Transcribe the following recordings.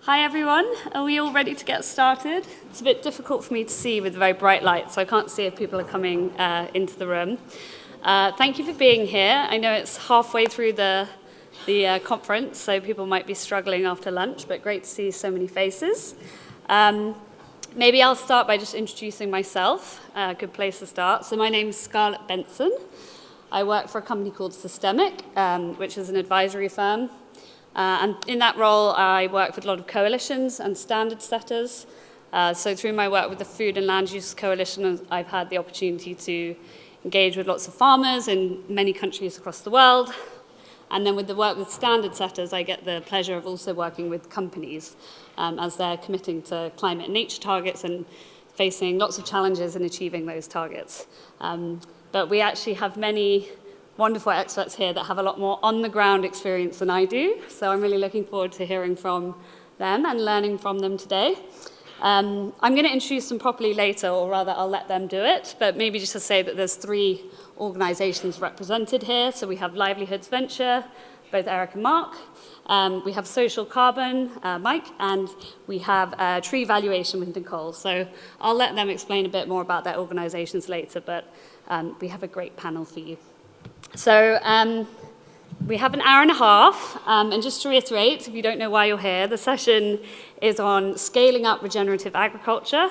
Hi everyone, are we all ready to get started? It's a bit difficult for me to see with very bright lights, so I can't see if people are coming into the room. Thank you for being here. I know it's halfway through the conference, so people might be struggling after lunch, but great to see so many faces. Maybe I'll start by just introducing myself, a good place to start. So my name is Scarlett Benson. I work for a company called Systemic, which is an advisory firm. And in that role, I work with a lot of coalitions and standard setters. So through my work with the Food and Land Use Coalition, I've had the opportunity to engage with lots of farmers in many countries across the world. And then with the work with standard setters, I get the pleasure of also working with companies as they're committing to climate and nature targets and facing lots of challenges in achieving those targets. But we actually have many wonderful experts here that have a lot more on-the-ground experience than I do, so I'm really looking forward to hearing from them and learning from them today. I'm going to introduce them properly later, or rather I'll let them do it, but maybe just to say that there's 3 organizations represented here. So we have Livelihoods Venture, both Eric and Mark. We have Social Carbon, Mike, and we have Treevaluation with Nikol. So I'll let them explain a bit more about their organizations later, but we have a great panel for you. So we have an hour and a half, and just to reiterate, if you don't know why you're here, the session is on scaling up regenerative agriculture,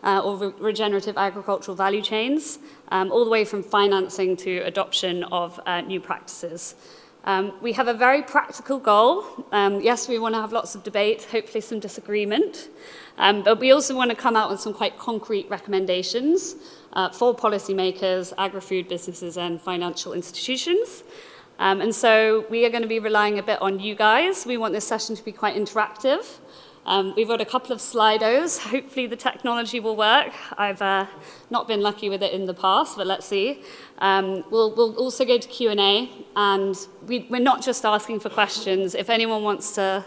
or regenerative agricultural value chains, all the way from financing to adoption of new practices. We have a very practical goal. Yes, we want to have lots of debate, hopefully some disagreement, but we also want to come out with some quite concrete recommendations for policymakers, agri-food businesses, and financial institutions. And so we are going to be relying a bit on you guys. We want this session to be quite interactive. We've got a couple of Slidos. Hopefully the technology will work. I've not been lucky with it in the past, but let's see. We'll also go to Q&A, and we're not just asking for questions. If anyone wants to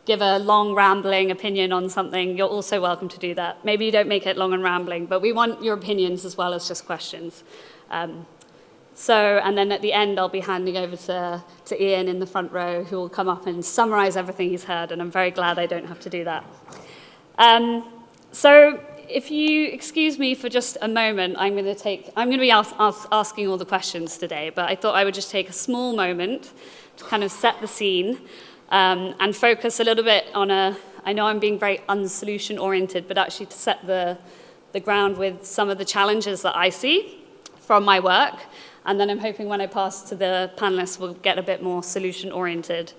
give a long, rambling opinion on something, you're also welcome to do that. Maybe you don't make it long and rambling, but we want your opinions as well as just questions. And then at the end, I'll be handing over to Ian in the front row, who will come up and summarize everything he's heard, and I'm very glad I don't have to do that. So if you excuse me for just a moment, I'm going to be asking all the questions today, but I thought I would just take a small moment to kind of set the scene and focus a little bit on I know I'm being very unsolution-oriented, but actually to set the ground with some of the challenges that I see from my work. And then I'm hoping when I pass to the panelists, we'll get a bit more solution-oriented.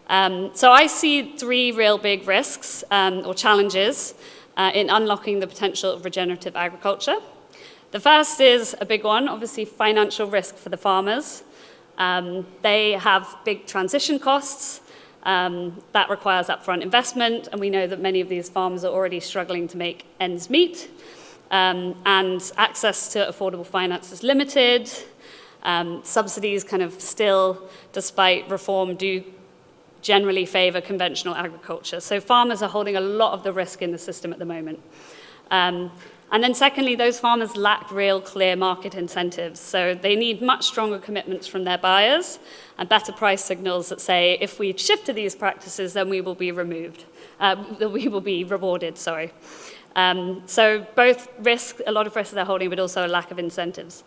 So I see 3 real big risks or challenges in unlocking the potential of regenerative agriculture. The first is a big one, obviously financial risk for the farmers. They have big transition costs. That requires upfront investment, and we know that many of these farmers are already struggling to make ends meet. And access to affordable finance is limited. Subsidies kind of still, despite reform, do generally favor conventional agriculture. So farmers are holding a lot of the risk in the system at the moment. And then secondly, those farmers lack real clear market incentives. So they need much stronger commitments from their buyers and better price signals that say, if we shift to these practices, then we will be rewarded, sorry. So both a lot of risks they're holding, but also a lack of incentives.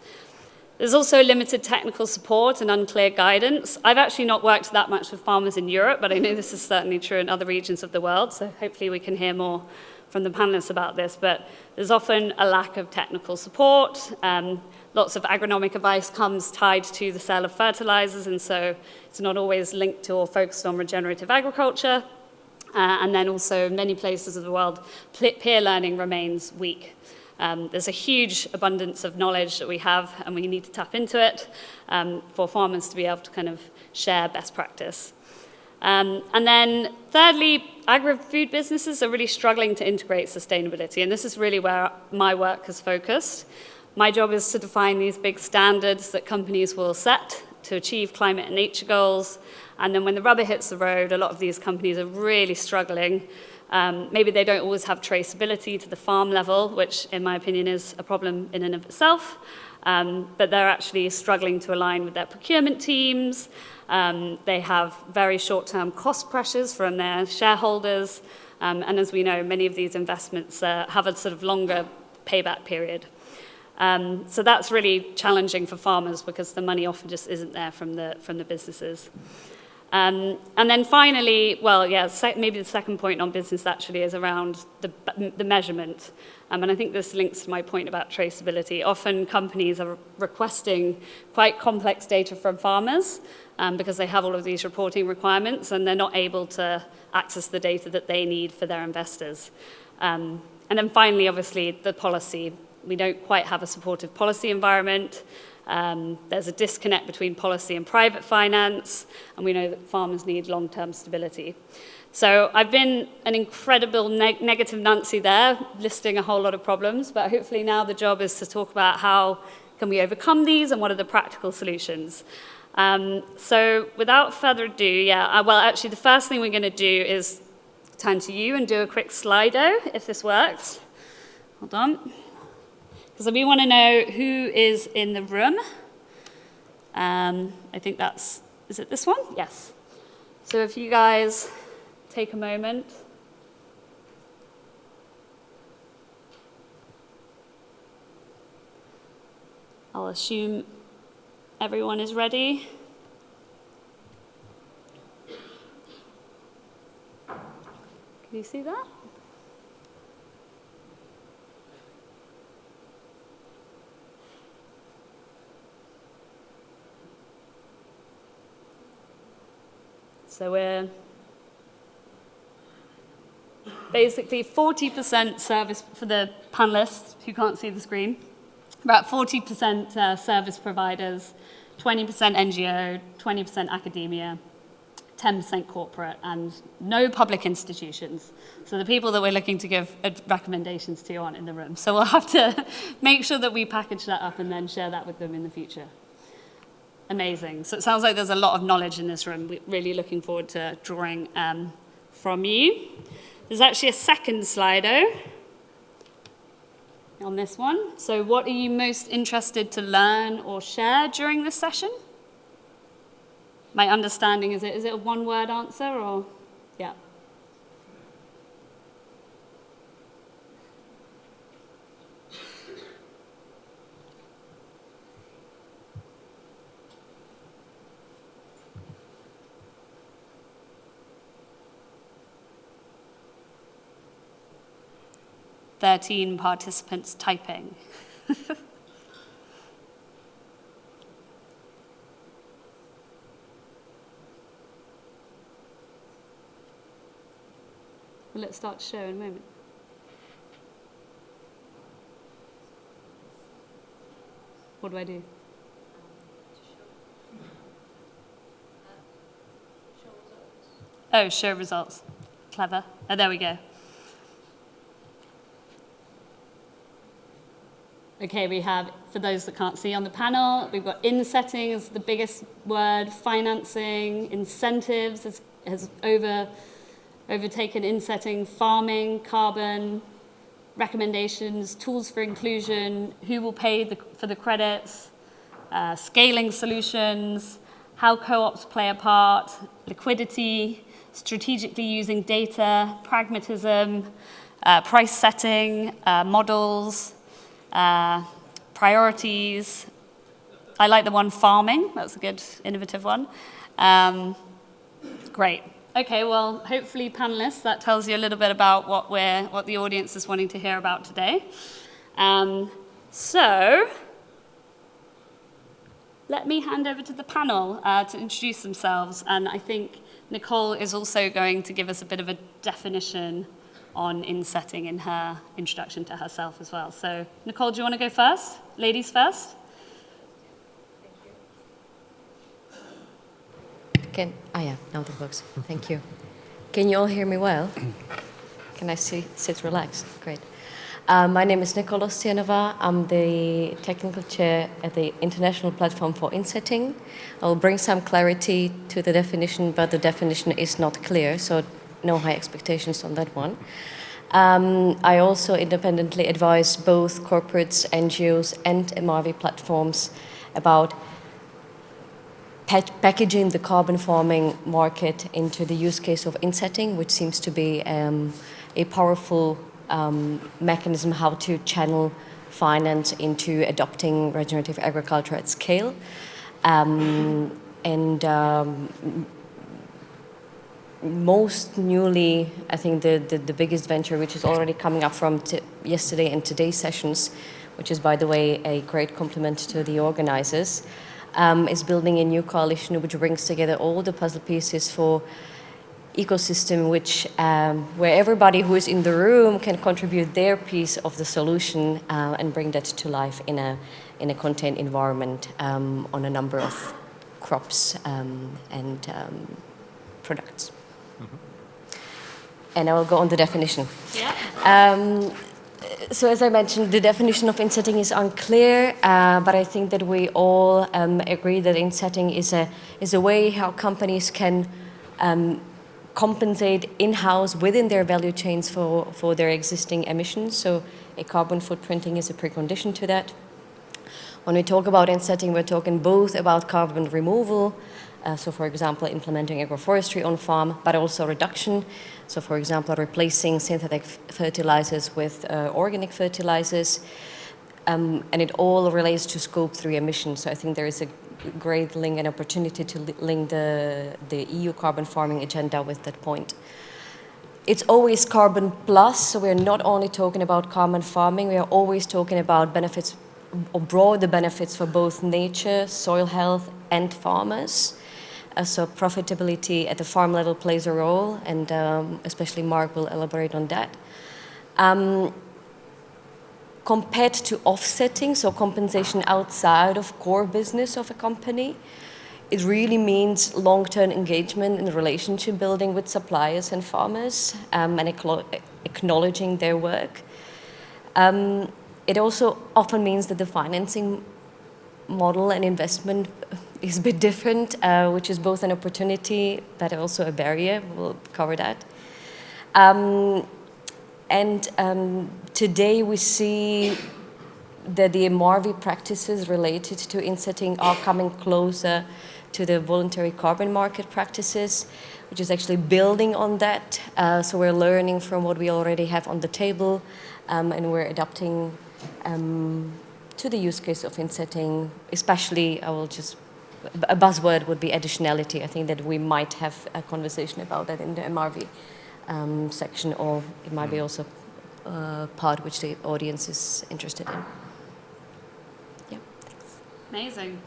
There's also limited technical support and unclear guidance. I've actually not worked that much with farmers in Europe, but I know this is certainly true in other regions of the world, so hopefully we can hear more from the panelists about this. But there's often a lack of technical support. Lots of agronomic advice comes tied to the sale of fertilizers, and so it's not always linked to or focused on regenerative agriculture. And then also in many places of the world, peer learning remains weak. There's a huge abundance of knowledge that we have, and we need to tap into it for farmers to be able to kind of share best practice. And then thirdly, agri-food businesses are really struggling to integrate sustainability, and this is really where my work has focused. My job is to define these big standards that companies will set to achieve climate and nature goals, and then when the rubber hits the road, a lot of these companies are really struggling. Maybe they don't always have traceability to the farm level, which in my opinion is a problem in and of itself. but they're actually struggling to align with their procurement teams. They have very short-term cost pressures from their shareholders, and as we know, many of these investments have a sort of longer payback period. So that's really challenging for farmers because the money often just isn't there from the businesses. And then finally, well, yeah, maybe the second point on business actually is around the measurement. And I think this links to my point about traceability. Often companies are requesting quite complex data from farmers because they have all of these reporting requirements and they're not able to access the data that they need for their investors. And then finally, obviously, the policy. We don't quite have a supportive policy environment. There's a disconnect between policy and private finance, and we know that farmers need long-term stability. So I've been an incredible negative Nancy there, listing a whole lot of problems, but hopefully now the job is to talk about how can we overcome these and what are the practical solutions. So without further ado, well, actually the first thing we're going to do is turn to you and do a quick Slido, if this works. Hold on. Because we want to know who is in the room. I think is it this one? Yes. So if you guys take a moment. I'll assume everyone is ready. Can you see that? So we're basically 40% service for the panelists who can't see the screen, about 40% service providers, 20% NGO, 20% academia, 10% corporate, and no public institutions. So the people that we're looking to give recommendations to aren't in the room. So we'll have to make sure that we package that up and then share that with them in the future. Amazing. So it sounds like there's a lot of knowledge in this room. We're really looking forward to drawing from you. There's actually a second Slido on this one. So what are you most interested to learn or share during this session? My understanding is it a one-word answer or? Yeah. "13 participants typing." Will it start to show in a moment? What do I do? Oh, show results. Clever. Oh, there we go. Okay, we have, for those that can't see on the panel, we've got insetting as the biggest word, financing, incentives has overtaken insetting, farming, carbon, recommendations, tools for inclusion, who will pay for the credits, scaling solutions, how co-ops play a part, liquidity, strategically using data, pragmatism, price setting, models, priorities. I like the one farming. That's a good, innovative one. Great. Okay, well, hopefully, panelists, that tells you a little bit about what the audience is wanting to hear about today. So, let me hand over to the panel to introduce themselves. And I think Nikol is also going to give us a bit of a definition on insetting in her introduction to herself as well. So, Nikol, do you want to go first? Ladies first? Yeah, now that works. Thank you. Can you all hear me well? Can I sit relaxed? Great. My name is Nikol Ostianova. I'm the technical chair at the International Platform for Insetting. I'll bring some clarity to the definition, but the definition is not clear, so no high expectations on that one. I also independently advise both corporates, NGOs, and MRV platforms about packaging the carbon farming market into the use case of insetting, which seems to be a powerful mechanism how to channel finance into adopting regenerative agriculture at scale. Most newly, I think the biggest venture, which is already coming up from yesterday and today's sessions, which is, by the way, a great compliment to the organizers, is building a new coalition which brings together all the puzzle pieces for ecosystem where everybody who is in the room can contribute their piece of the solution and bring that to life in a contained environment on a number of crops and products. And I will go on the definition. Yeah. So as I mentioned, the definition of insetting is unclear, but I think that we all agree that insetting is a way how companies can compensate in-house within their value chains for their existing emissions. So a carbon footprinting is a precondition to that. When we talk about insetting, we're talking both about carbon removal, so for example, implementing agroforestry on farm, but also reduction. So for example, replacing synthetic fertilizers with organic fertilizers. And it all relates to Scope 3 emissions. So I think there is a great link and opportunity to link the EU carbon farming agenda with that point. It's always carbon plus, so we're not only talking about carbon farming, we are always talking about benefits, or broader benefits for both nature, soil health, and farmers. So profitability at the farm level plays a role, and especially Mark will elaborate on that. Compared to offsetting, so compensation outside of core business of a company, it really means long-term engagement and relationship building with suppliers and farmers, and acknowledging their work. It also often means that the financing model and investment is a bit different, which is both an opportunity but also a barrier. We'll cover that. Today we see that the MRV practices related to insetting are coming closer to the voluntary carbon market practices, which is actually building on that. So we're learning from what we already have on the table, and we're adapting to the use case of insetting, especially, a buzzword would be additionality. I think that we might have a conversation about that in the MRV section, or it might be also part which the audience is interested in. Yeah, thanks. Amazing.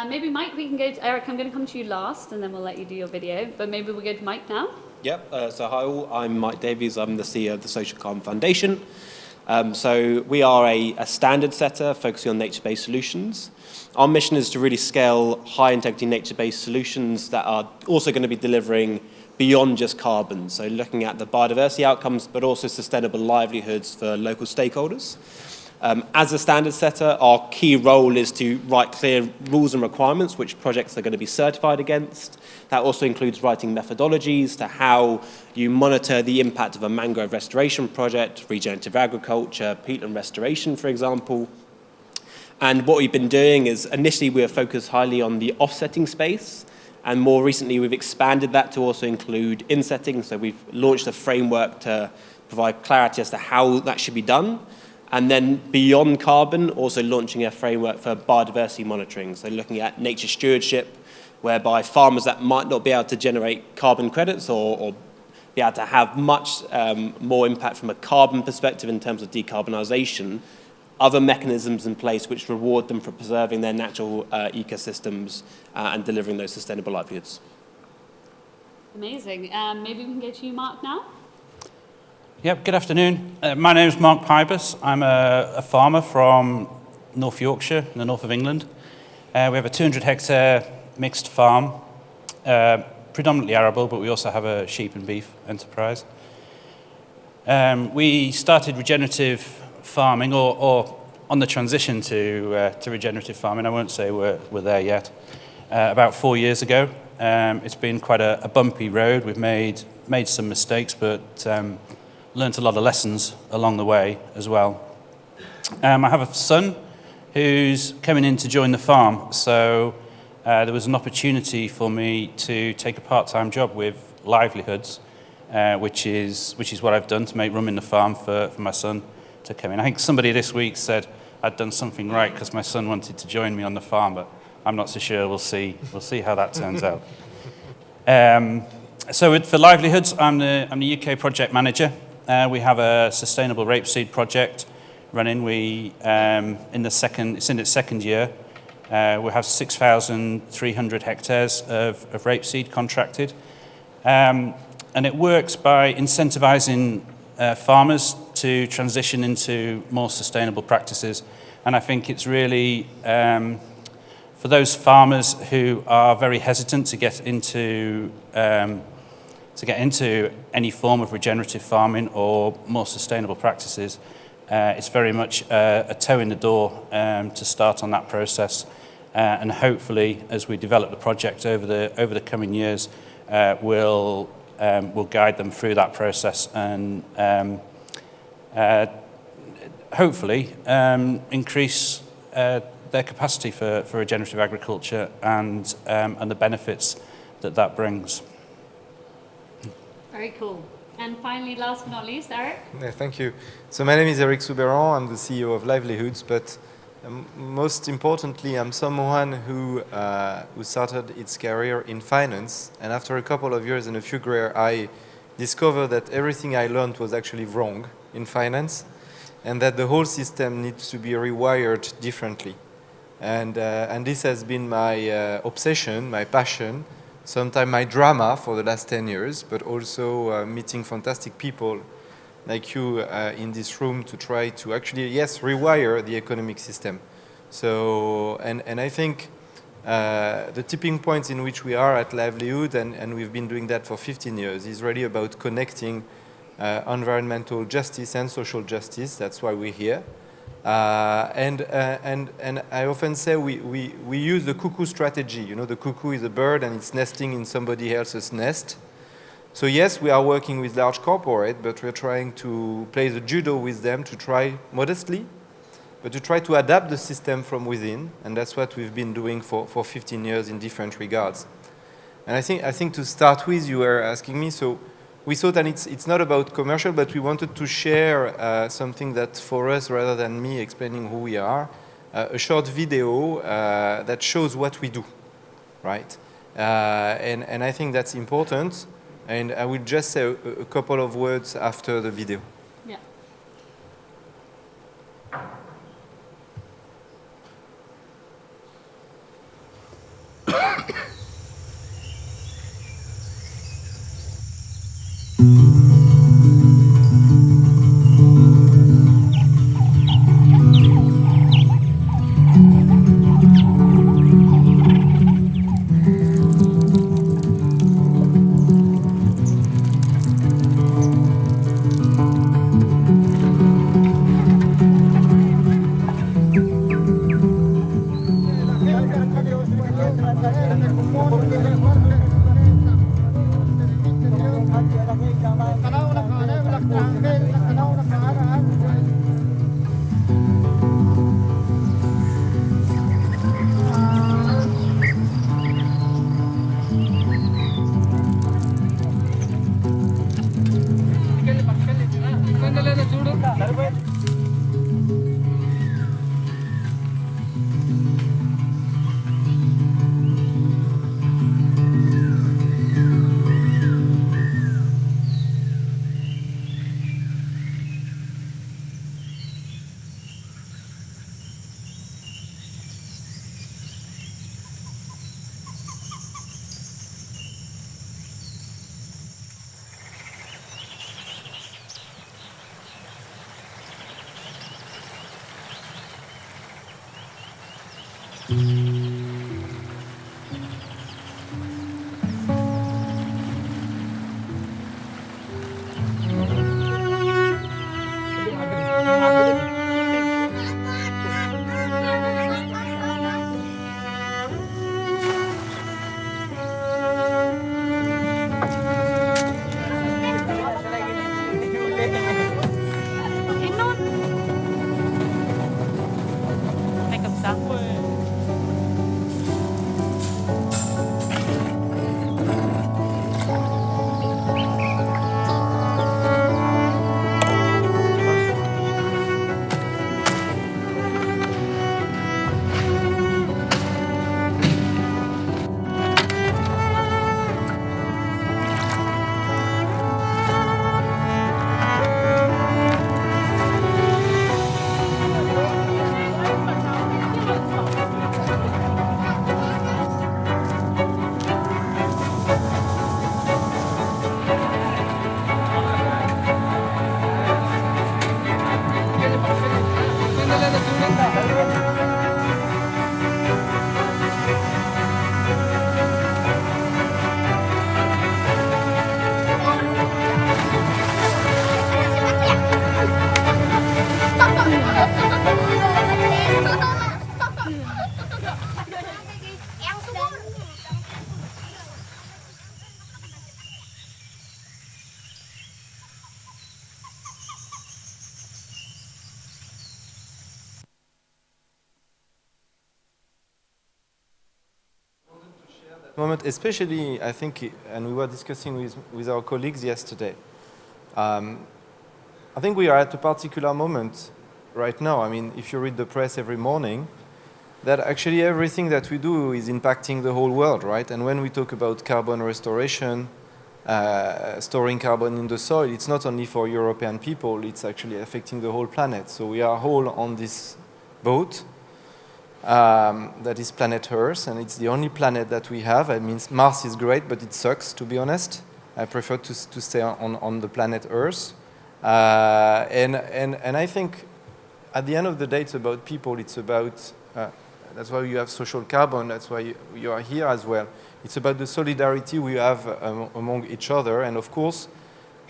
Maybe Mike, we can go to Eric. I'm going to come to you last, and then we'll let you do your video. But maybe we'll go to Mike now. Yep. So hi all. I'm Mike Davies. I'm the CEO of the Social Carbon Foundation. So we are a standard setter focusing on nature-based solutions. Our mission is to really scale high-integrity nature-based solutions that are also going to be delivering beyond just carbon. So looking at the biodiversity outcomes, but also sustainable livelihoods for local stakeholders. As a standard setter, our key role is to write clear rules and requirements which projects are going to be certified against. That also includes writing methodologies to how you monitor the impact of a mangrove restoration project, regenerative agriculture, peatland restoration, for example. And what we've been doing is initially we were focused highly on the offsetting space, and more recently we've expanded that to also include insetting. So we've launched a framework to provide clarity as to how that should be done. And then beyond carbon, also launching a framework for biodiversity monitoring. So looking at nature stewardship, whereby farmers that might not be able to generate carbon credits or be able to have much more impact from a carbon perspective in terms of decarbonisation, other mechanisms in place which reward them for preserving their natural ecosystems and delivering those sustainable livelihoods. Amazing. Maybe we can go to you, Mark, now. Yep, good afternoon. My name is Mark Pybus. I'm a farmer from North Yorkshire, in the north of England. We have a 200-hectare mixed farm, predominantly arable, but we also have a sheep and beef enterprise. We started regenerative farming, or on the transition to regenerative farming. I won't say we're there yet. About 4 years ago. It's been quite a bumpy road. We've made some mistakes, but learnt a lot of lessons along the way as well. I have a son who's coming in to join the farm, so there was an opportunity for me to take a part-time job with Livelihoods, which is what I've done to make room in the farm for my son to come in. I think somebody this week said I'd done something right because my son wanted to join me on the farm, but I'm not so sure. We'll see how that turns out. So for Livelihoods, I'm the UK project manager. We have a sustainable rapeseed project running. It's in its second year. We have 6,300 hectares of rapeseed contracted. And it works by incentivizing farmers to transition into more sustainable practices. And I think it's really for those farmers who are very hesitant to get into any form of regenerative farming or more sustainable practices. It's very much a toe in the door to start on that process, and hopefully, as we develop the project over the coming years, we'll guide them through that process and hopefully increase their capacity for regenerative agriculture and the benefits that brings. Very cool. And finally, last but not least, Eric. Yeah, thank you. So my name is Eric Soubeiran. I'm the CEO of Livelihoods, but most importantly, I'm someone who started its career in finance, and after a couple of years in a few careers, I discovered that everything I learned was actually wrong in finance, and that the whole system needs to be rewired differently. And this has been my obsession, my passion, sometimes my drama for the last 10 years, but also meeting fantastic people like you in this room to try to actually, yes, rewire the economic system. So, and I think the tipping points in which we are at Livelihood, and we've been doing that for 15 years, is really about connecting environmental justice and social justice. That's why we're here. And I often say we use the cuckoo strategy. You know, the cuckoo is a bird and it's nesting in somebody else's nest. So yes, we are working with large corporate, but we're trying to play the judo with them to try modestly, but to try to adapt the system from within. And that's what we've been doing for 15 years in different regards. And I think to start with, you were asking me, so we thought that it's not about commercial, but we wanted to share something that for us, rather than me explaining who we are, a short video that shows what we do, right? And I think that's important. And I will just say a couple of words after the video. Yeah. Canal moment, especially, I think, and we were discussing with our colleagues yesterday, I think we are at a particular moment right now. I mean, if you read the press every morning, that actually everything that we do is impacting the whole world, right? And when we talk about carbon restoration, storing carbon in the soil, it's not only for European people, it's actually affecting the whole planet. So we are all on this boat that is planet Earth, and it's the only planet that we have. I mean, Mars is great, but it sucks, to be honest. I prefer to stay on the planet Earth. And I think at the end of the day, it's about people, it's about, that's why you have social carbon, that's why you are here as well. It's about the solidarity we have among each other. And of course,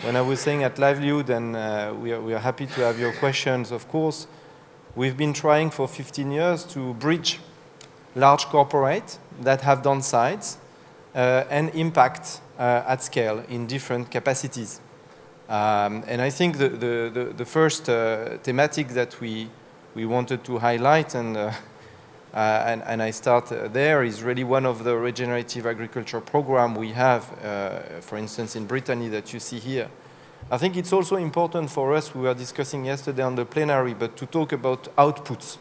when I was saying at Livelihood, and we are happy to have your questions, of course, we've been trying for 15 years to bridge large corporates that have downsides and impact at scale in different capacities. And I think the first thematic that we wanted to highlight, and I start there, is really one of the regenerative agriculture program we have, for instance, in Brittany that you see here. I think it's also important for us, we were discussing yesterday on the plenary, but to talk about outputs.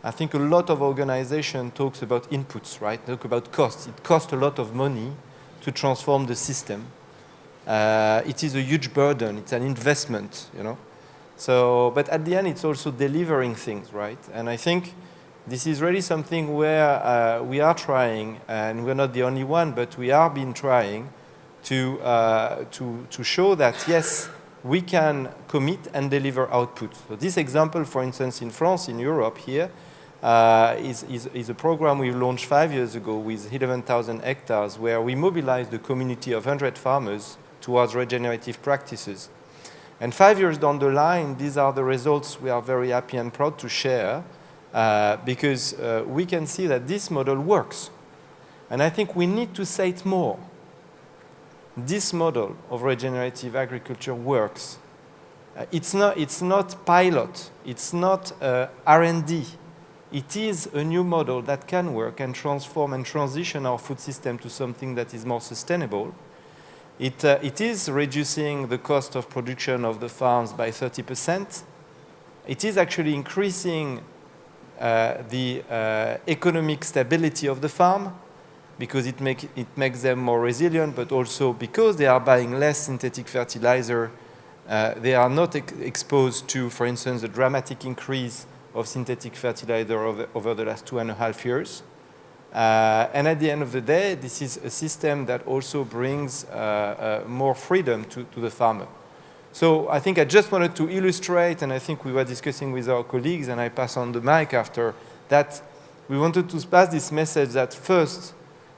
I think a lot of organization talks about inputs, right? Talk about costs. It costs a lot of money to transform the system. It is a huge burden. It's an investment, you know. So, but at the end, it's also delivering things, right? And I think this is really something where we are trying, and we're not the only one, but we are been trying to show that, yes, we can commit and deliver output. So this example, for instance, in France, in Europe here, is a program we launched 5 years ago with 11,000 hectares, where we mobilized a community of 100 farmers towards regenerative practices. And 5 years down the line, these are the results we are very happy and proud to share, because we can see that this model works. And I think we need to say it more. This model of regenerative agriculture works. It's not pilot, it's not R&D. It is a new model that can work and transform and transition our food system to something that is more sustainable. It is reducing the cost of production of the farms by 30%. It is actually increasing the economic stability of the farm, because it makes them more resilient, but also because they are buying less synthetic fertilizer, they are not exposed to, for instance, a dramatic increase of synthetic fertilizer over the last 2.5 years. And at the end of the day, this is a system that also brings more freedom to the farmer. So I think I just wanted to illustrate, and I think we were discussing with our colleagues, and I pass on the mic after, that we wanted to pass this message that first,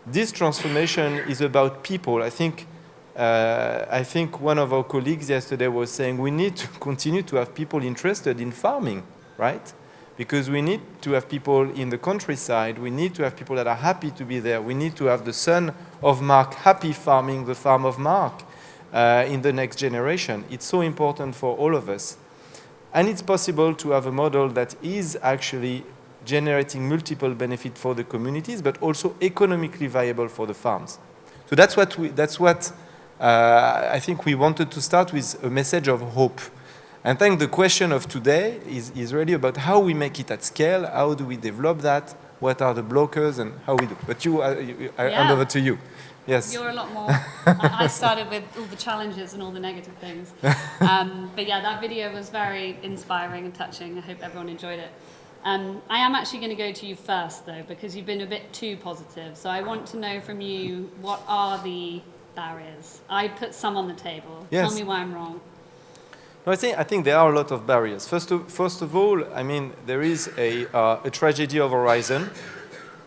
this transformation is about people. I think one of our colleagues yesterday was saying we need to continue to have people interested in farming, right? Because we need to have people in the countryside. We need to have people that are happy to be there. We need to have the son of Mark happy farming the farm of Mark in the next generation. It's so important for all of us. And it's possible to have a model that is actually generating multiple benefits for the communities, but also economically viable for the farms. So that's what I think we wanted to start with, a message of hope. And I think the question of today is really about how we make it at scale, how do we develop that, what are the blockers, and how we do. But I hand over to you. Yes. You're a lot more. I started with all the challenges and all the negative things. But yeah, that video was very inspiring and touching. I hope everyone enjoyed it. I am actually going to go to you first, though, because you've been a bit too positive. So I want to know from you, what are the barriers? I put some on the table. Yes. Tell me why I'm wrong. No, I think there are a lot of barriers. First of all, I mean, there is a tragedy of horizon.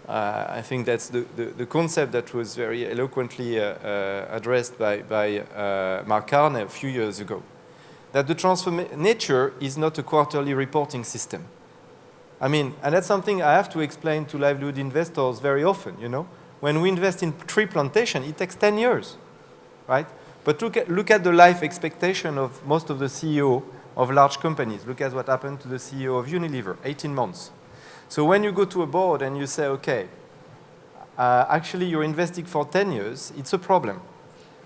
I think that's the concept that was very eloquently addressed by Mark Carney a few years ago. That nature is not a quarterly reporting system. I mean, and that's something I have to explain to livelihood investors very often, you know. When we invest in tree plantation, it takes 10 years, right? But look at the life expectation of most of the CEO of large companies. Look at what happened to the CEO of Unilever, 18 months. So when you go to a board and you say, okay, actually you're investing for 10 years, it's a problem.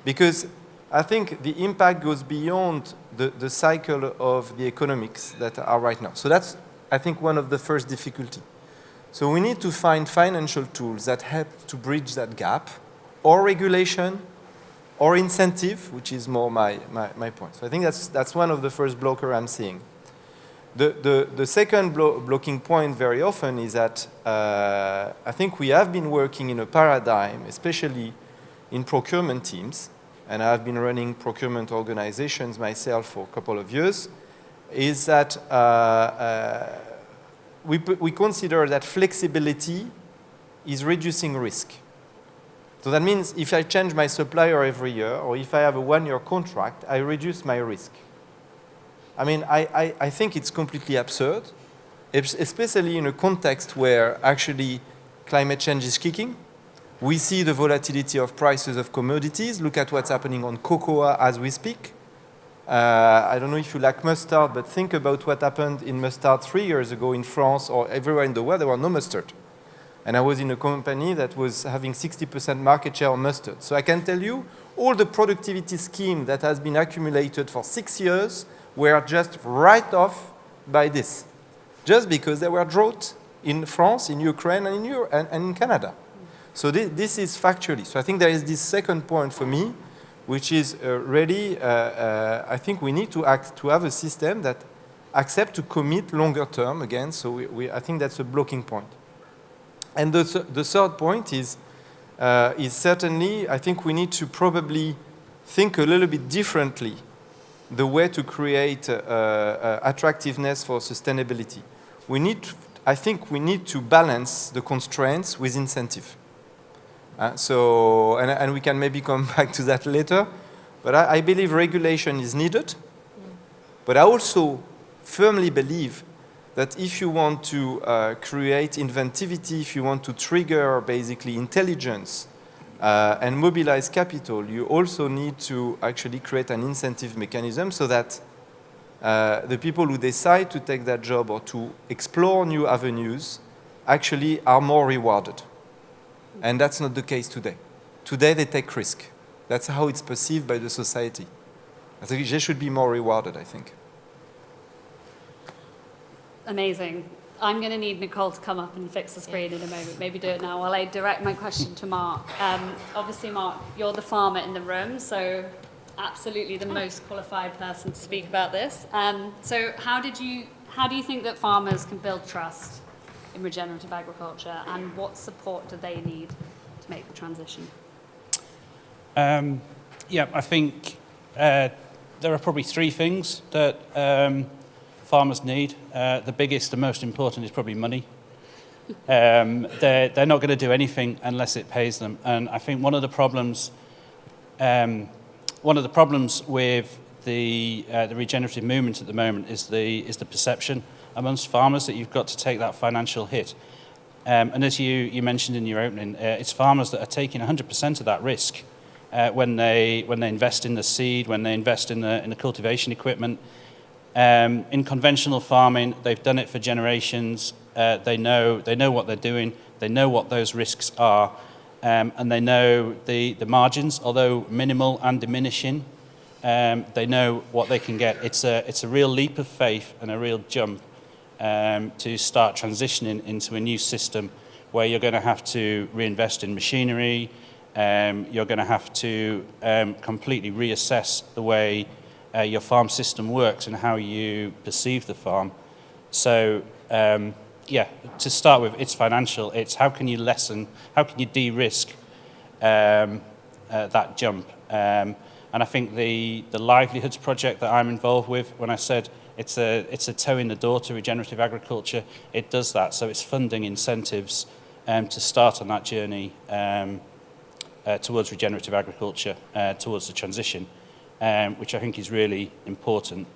Because I think the impact goes beyond the cycle of the economics that are right now. So that's, I think, one of the first difficulty. So we need to find financial tools that help to bridge that gap, or regulation, or incentive, which is more my point. So I think that's one of the first blocker I'm seeing. The second blocking point very often is that I think we have been working in a paradigm, especially in procurement teams, and I've been running procurement organizations myself for a couple of years, is that we consider that flexibility is reducing risk. So that means if I change my supplier every year, or if I have a one-year contract, I reduce my risk. I mean, I think it's completely absurd, especially in a context where actually climate change is kicking. We see the volatility of prices of commodities. Look at what's happening on cocoa as we speak. I don't know if you like mustard, but think about what happened in mustard 3 years ago in France or everywhere in the world. There were no mustard. And I was in a company that was having 60% market share on mustard. So I can tell you, all the productivity scheme that has been accumulated for 6 years were just write off by this. Just because there were drought in France, in Ukraine, and in Europe, and in Canada. So this is factually. So I think there is this second point for me, which is really, I think we need to have a system that accepts to commit longer term again. So I think that's a blocking point. And the third point is certainly, I think we need to probably think a little bit differently the way to create attractiveness for sustainability. I think we need to balance the constraints with incentive. And we can maybe come back to that later, but I believe regulation is needed. But I also firmly believe that if you want to create inventivity, if you want to trigger basically intelligence and mobilize capital, you also need to actually create an incentive mechanism so that the people who decide to take that job or to explore new avenues actually are more rewarded. And that's not the case today. Today they take risk. That's how it's perceived by the society. I think they should be more rewarded, I think. Amazing. I'm going to need Nikol to come up and fix the screen in a moment. Maybe do it now while I direct my question to Mark. Obviously, Mark, you're the farmer in the room, so absolutely the most qualified person to speak about this. So how do you think that farmers can build trust in regenerative agriculture, and what support do they need to make the transition? I think there are probably three things that farmers need. The biggest and most important is probably money. They're not going to do anything unless it pays them. And I think one of the problems with the regenerative movement at the moment is the perception amongst farmers that you've got to take that financial hit. And as you mentioned in your opening, it's farmers that are taking 100% of that risk when they invest in the seed, when they invest in the cultivation equipment. In conventional farming, they've done it for generations. They know what they're doing. They know what those risks are, and they know the margins, although minimal and diminishing. They know what they can get. It's a real leap of faith and a real jump to start transitioning into a new system where you're going to have to reinvest in machinery. You're going to have to completely reassess the way your farm system works and how you perceive the farm. So, to start with, it's financial. It's how can you de-risk that jump. And I think the Livelihoods project that I'm involved with, when I said it's a toe in the door to regenerative agriculture, it does that. So it's funding incentives to start on that journey towards regenerative agriculture, towards the transition, which I think is really important.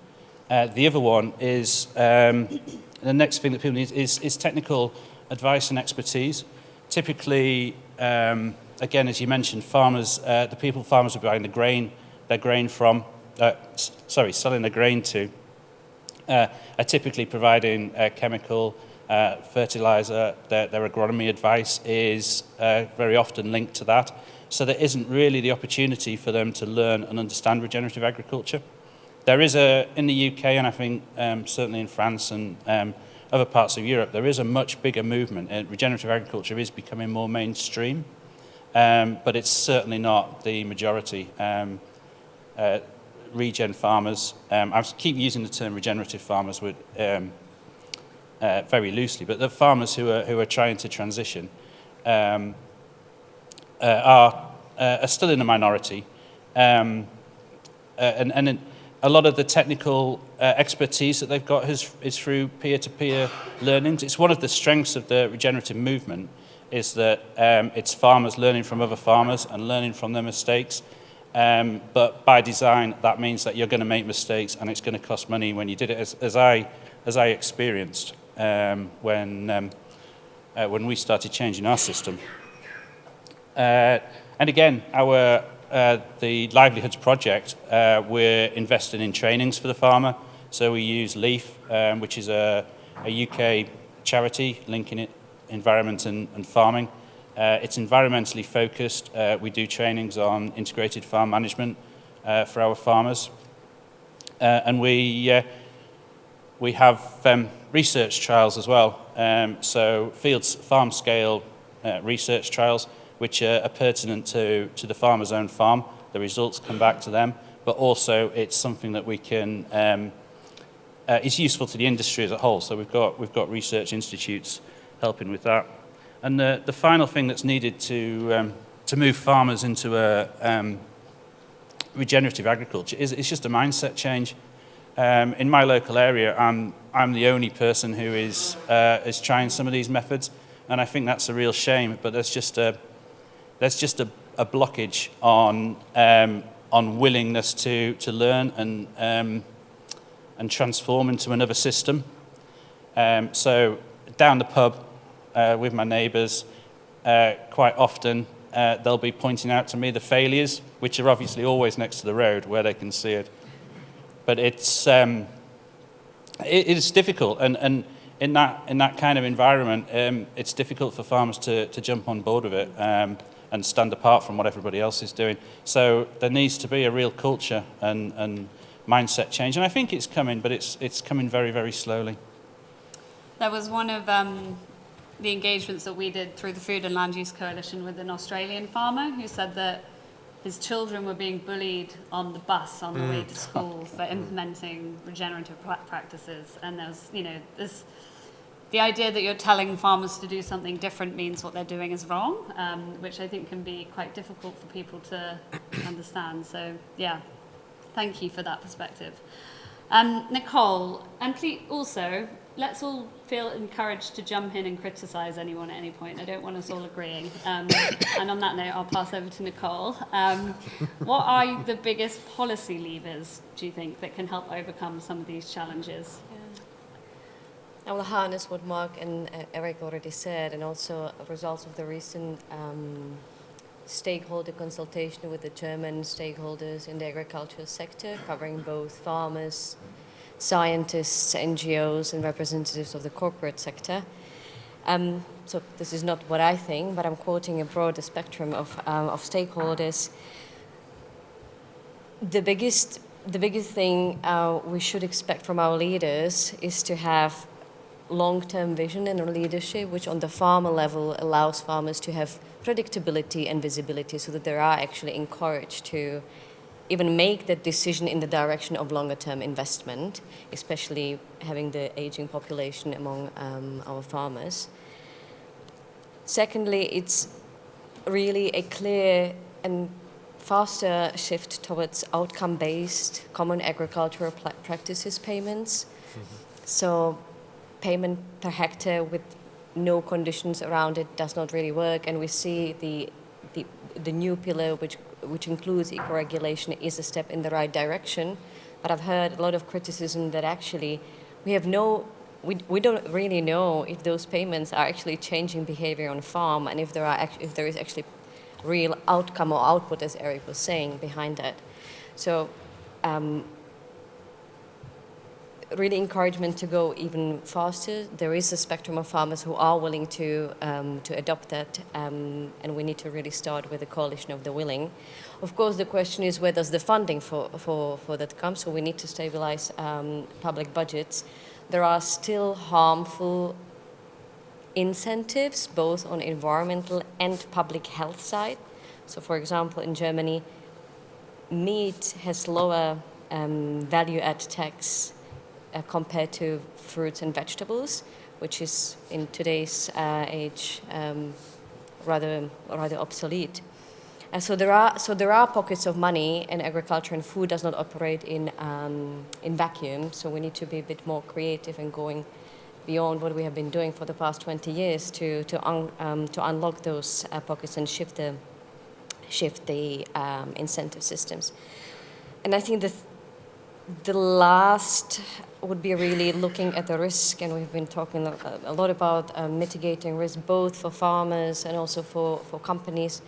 The other one is, the next thing that people need is technical advice and expertise. Typically, again, as you mentioned, farmers are buying their grain from, selling the grain to, are typically providing chemical fertilizer, their agronomy advice is very often linked to that. So there isn't really the opportunity for them to learn and understand regenerative agriculture. There is in the UK, and I think certainly in France and other parts of Europe, there is a much bigger movement. Regenerative agriculture is becoming more mainstream, but it's certainly not the majority. Regen farmers, I keep using the term regenerative farmers with, very loosely, but the farmers who are trying to transition are still in a minority, and a lot of the technical expertise that they've got is through peer-to-peer learning. It's one of the strengths of the regenerative movement is that it's farmers learning from other farmers and learning from their mistakes. But by design, that means that you're going to make mistakes and it's going to cost money when you did it, as I experienced when we started changing our system. And again, the Livelihoods project, we're investing in trainings for the farmer. So we use LEAF, which is a UK charity linking it environment and farming. It's environmentally focused. We do trainings on integrated farm management for our farmers. And we have research trials as well. So farm scale research trials, which are pertinent to the farmer's own farm. The results come back to them, but also it's something that we can, it's useful to the industry as a whole. So we've got research institutes helping with that. And the final thing that's needed to move farmers into a regenerative agriculture is it's just a mindset change. In my local area, I'm the only person who is trying some of these methods, and I think that's a real shame. But there's just a blockage on willingness to learn and transform into another system. So down the pub with my neighbours, quite often they'll be pointing out to me the failures, which are obviously always next to the road where they can see it. But it's difficult, and in that kind of environment, it's difficult for farmers to jump on board with it and stand apart from what everybody else is doing. So there needs to be a real culture and mindset change, and I think it's coming, but it's coming very, very slowly. There was one of the engagements that we did through the Food and Land Use Coalition with an Australian farmer who said that his children were being bullied on the bus on the way to school for implementing regenerative practices. And there was, the idea that you're telling farmers to do something different means what they're doing is wrong, which I think can be quite difficult for people to understand. So, yeah, thank you for that perspective. Nikol, and please also, let's all feel encouraged to jump in and criticise anyone at any point. I don't want us all agreeing. And on that note, I'll pass over to Nikol. What are the biggest policy levers, do you think, that can help overcome some of these challenges? I will harness what Mark and Eric already said, and also results of the recent stakeholder consultation with the German stakeholders in the agricultural sector, covering both farmers, scientists, NGOs, and representatives of the corporate sector. So this is not what I think, but I'm quoting a broader spectrum of stakeholders. The biggest thing we should expect from our leaders is to have long-term vision and leadership, which on the farmer level allows farmers to have predictability and visibility so that they are actually encouraged to even make that decision in the direction of longer-term investment, especially having the aging population among our farmers. Secondly, it's really a clear and faster shift towards outcome-based common agricultural practices payments. So payment per hectare with no conditions around it does not really work, and we see the new pillar, which includes eco-regulation, is a step in the right direction. But I've heard a lot of criticism that actually we don't really know if those payments are actually changing behavior on farm, and if there is actually real outcome or output, as Eric was saying, behind that. So really encouragement to go even faster. There is a spectrum of farmers who are willing to adopt that, and we need to really start with a coalition of the willing. Of course, the question is where does the funding for that come? So we need to stabilize public budgets. There are still harmful incentives, both on environmental and public health side. So, for example, in Germany, meat has lower value-add tax compared to fruits and vegetables, which is in today's age rather obsolete. So there are pockets of money, and agriculture and food does not operate in vacuum. So we need to be a bit more creative and going beyond what we have been doing for the past 20 years to unlock those pockets and shift the incentive systems. And I think the last would be really looking at the risk, and we've been talking a lot about mitigating risk, both for farmers and also for companies.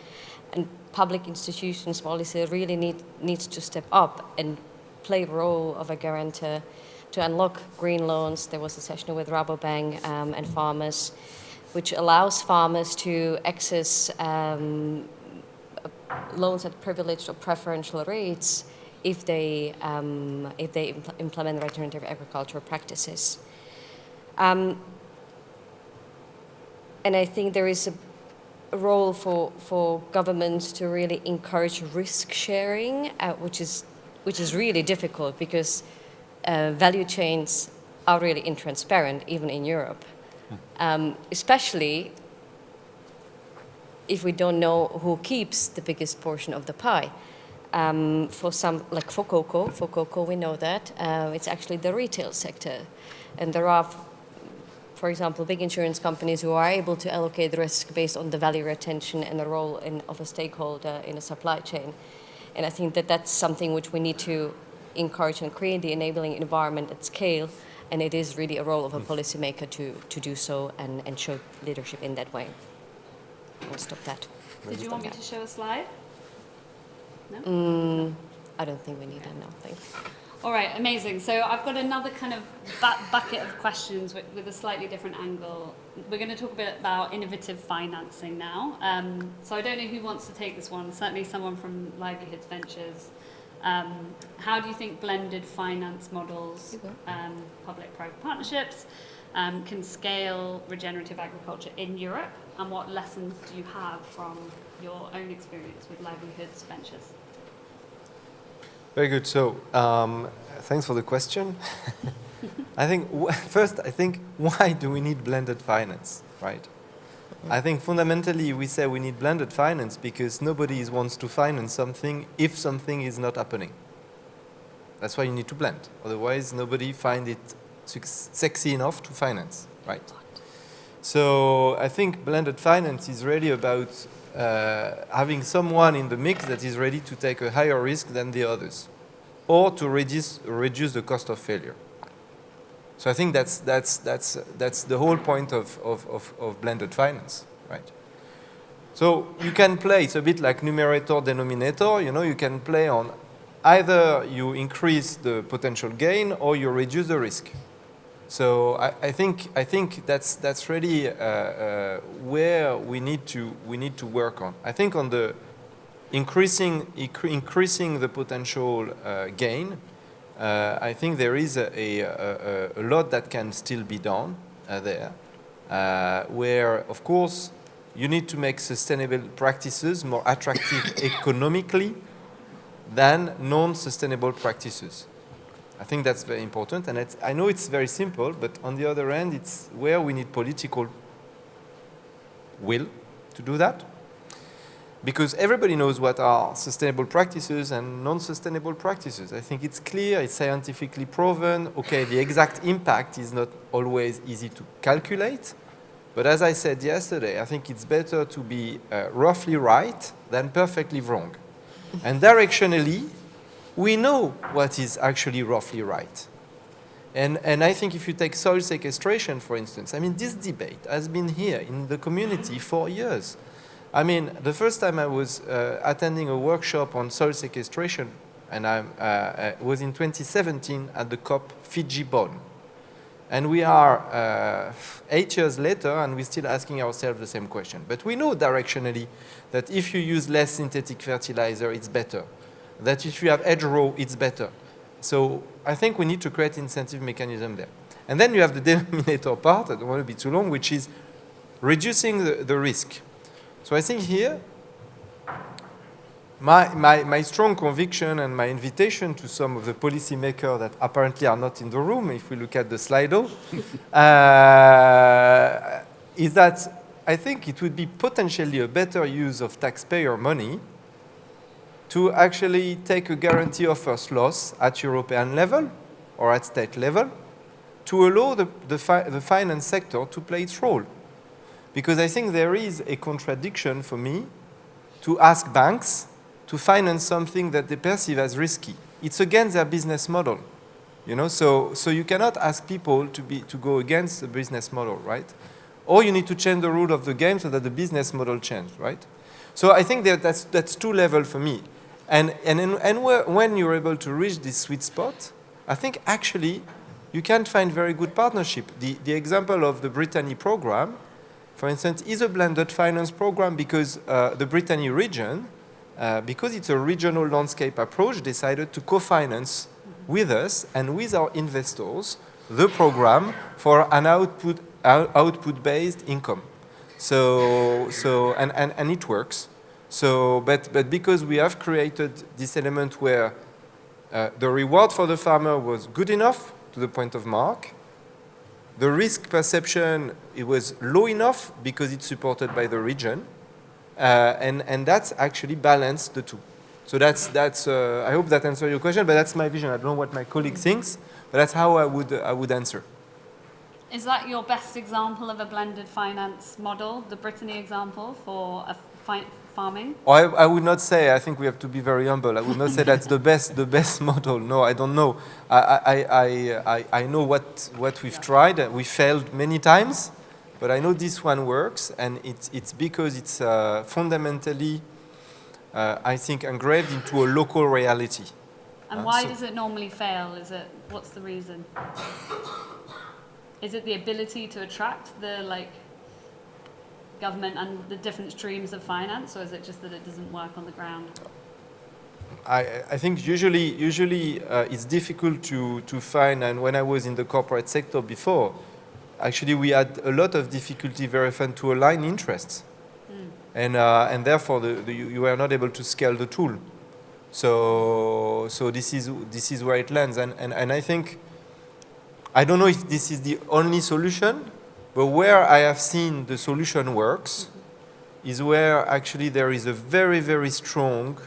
And public institutions, policy really needs to step up and play a role of a guarantor to unlock green loans. There was a session with Rabobank and farmers, which allows farmers to access loans at privileged or preferential rates if they implement regenerative agricultural practices. And I think there is a role for governments to really encourage risk sharing, which is really difficult because value chains are really intransparent, even in Europe, especially if we don't know who keeps the biggest portion of the pie. For some, like for cocoa, we know that it's actually the retail sector, and there are, for example, big insurance companies who are able to allocate risk based on the value retention and the role of a stakeholder in a supply chain. And I think that that's something which we need to encourage and create the enabling environment at scale. And it is really a role of a policymaker to do so and show leadership in that way. I'll stop that. Did you want me to show a slide? No? I don't think we need that now, thanks. All right, amazing. So I've got another kind of bucket of questions with a slightly different angle. We're going to talk a bit about innovative financing now. So I don't know who wants to take this one. Certainly someone from Livelihoods Ventures. How do you think blended finance models, public-private partnerships, can scale regenerative agriculture in Europe? And what lessons do you have from your own experience with Livelihoods Ventures? Very good. So, thanks for the question. I think, why do we need blended finance, right? I think fundamentally we say we need blended finance because nobody wants to finance something if something is not happening. That's why you need to blend. Otherwise, nobody finds it sexy enough to finance, right? So I think blended finance is really about having someone in the mix that is ready to take a higher risk than the others, or to reduce the cost of failure. So I think that's the whole point of blended finance, right? So you can play, it's a bit like numerator, denominator, you can play on either you increase the potential gain or you reduce the risk. So I think that's really where we need to work on. I think on the increasing the potential gain, I think there is a lot that can still be done there, where of course you need to make sustainable practices more attractive economically than non-sustainable practices. I think that's very important, and I know it's very simple, but on the other hand, it's where we need political will to do that. Because everybody knows what are sustainable practices and non-sustainable practices. I think it's clear, it's scientifically proven. Okay, the exact impact is not always easy to calculate, but as I said yesterday, I think it's better to be roughly right than perfectly wrong. And directionally, we know what is actually roughly right. And I think if you take soil sequestration, for instance, I mean, this debate has been here in the community for years. I mean, the first time I was attending a workshop on soil sequestration and I was in 2017 at the COP Fiji Bonn. And we are 8 years later, and we're still asking ourselves the same question. But we know directionally that if you use less synthetic fertilizer, it's better. That if you have hedgerow, it's better. So I think we need to create incentive mechanism there. And then you have the denominator part, I don't want to be too long, which is reducing the risk. So I think here, my strong conviction and my invitation to some of the policymakers that apparently are not in the room, if we look at the Slido, is that I think it would be potentially a better use of taxpayer money to actually take a guarantee of first loss at European level or at state level to allow the finance sector to play its role. Because I think there is a contradiction for me to ask banks to finance something that they perceive as risky. It's against their business model, you know. So you cannot ask people to go against the business model, right? Or you need to change the rule of the game so that the business model changes, right? So I think that's two levels for me. And when you're able to reach this sweet spot, I think actually you can find very good partnership. The example of the Brittany program, for instance, is a blended finance program because the Brittany region, because it's a regional landscape approach, decided to co-finance with us and with our investors the program for an output-based income. So it works. So, but because we have created this element where the reward for the farmer was good enough to the point of Mark, the risk perception, it was low enough because it's supported by the region, and that's actually balanced the two. So that's I hope that answers your question, but that's my vision. I don't know what my colleague thinks, but that's how I would answer. Is that your best example of a blended finance model, the Brittany example for farming? I would not say. I think we have to be very humble. I would not say that's the best model. No, I don't know. I know what we've tried. We failed many times, but I know this one works, and it's because it's fundamentally, I think, engraved into a local reality. And why does it normally fail? What's the reason? Is it the ability to attract the government and the different streams of finance, or is it just that it doesn't work on the ground? I think usually it's difficult to find, and when I was in the corporate sector before, actually we had a lot of difficulty very often to align interests, and therefore you were not able to scale the tool. So this is where it lands, and I think, I don't know if this is the only solution, but where I have seen the solution works is where actually there is a very, very strong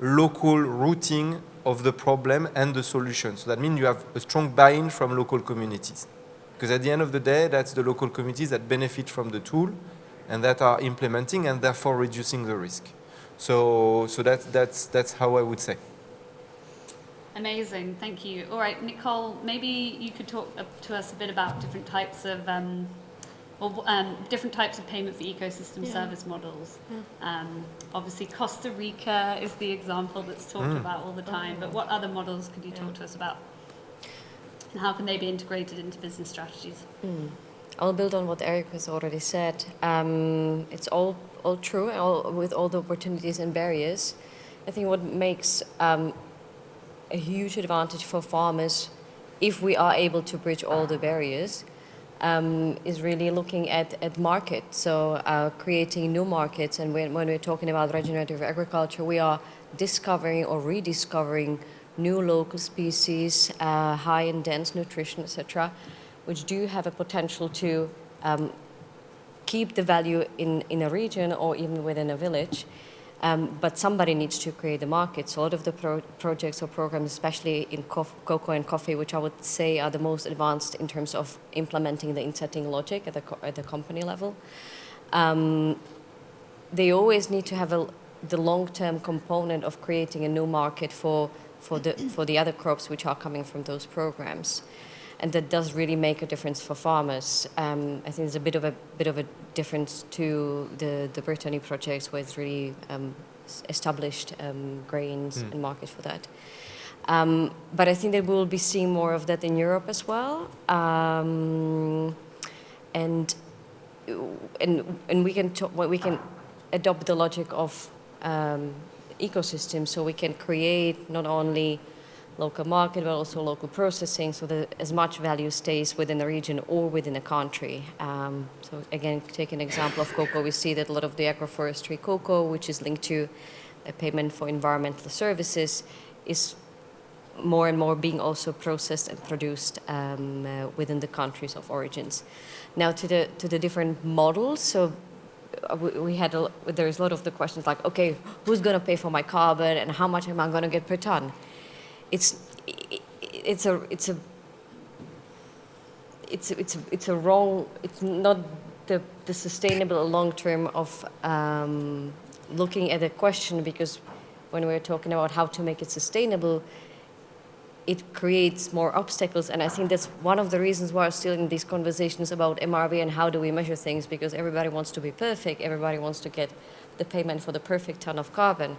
local rooting of the problem and the solution. So that means you have a strong buy-in from local communities. Because at the end of the day, that's the local communities that benefit from the tool and that are implementing and therefore reducing the risk. So that's how I would say. Amazing, thank you. All right, Nikol, maybe you could talk to us a bit about different types of different types of payment for ecosystem service models. Obviously, Costa Rica is the example that's talked about all the time, but what other models could you talk to us about? And how can they be integrated into business strategies? I'll build on what Eric has already said. It's all true, with all the opportunities and barriers. I think what makes a huge advantage for farmers, if we are able to bridge all the barriers, is really looking at markets. So creating new markets, and when we're talking about regenerative agriculture, we are discovering or rediscovering new local species, high and dense nutrition, etc., which do have a potential to keep the value in a region or even within a village. But somebody needs to create the market. So a lot of the projects or programs, especially in cocoa and coffee, which I would say are the most advanced in terms of implementing the insetting logic at the company level, they always need to have the long-term component of creating a new market for the other crops which are coming from those programs. And that does really make a difference for farmers. I think there's a bit of a difference to the Brittany projects, where it's really established grains and market for that. But I think that we'll be seeing more of that in Europe as well. And we can adopt the logic of ecosystems, so we can create not only local market but also local processing, so that as much value stays within the region or within a country. So again, take an example of cocoa. We see that a lot of the agroforestry cocoa, which is linked to a payment for environmental services, is more and more being also processed and produced within the countries of origins. Now to the different models. So there's a lot of the questions like, okay, who's going to pay for my carbon and how much am I going to get per ton? It's not the sustainable long term of looking at the question, because when we're talking about how to make it sustainable, it creates more obstacles. And I think that's one of the reasons why we're still in these conversations about MRV and how do we measure things, because everybody wants to be perfect, everybody wants to get the payment for the perfect ton of carbon.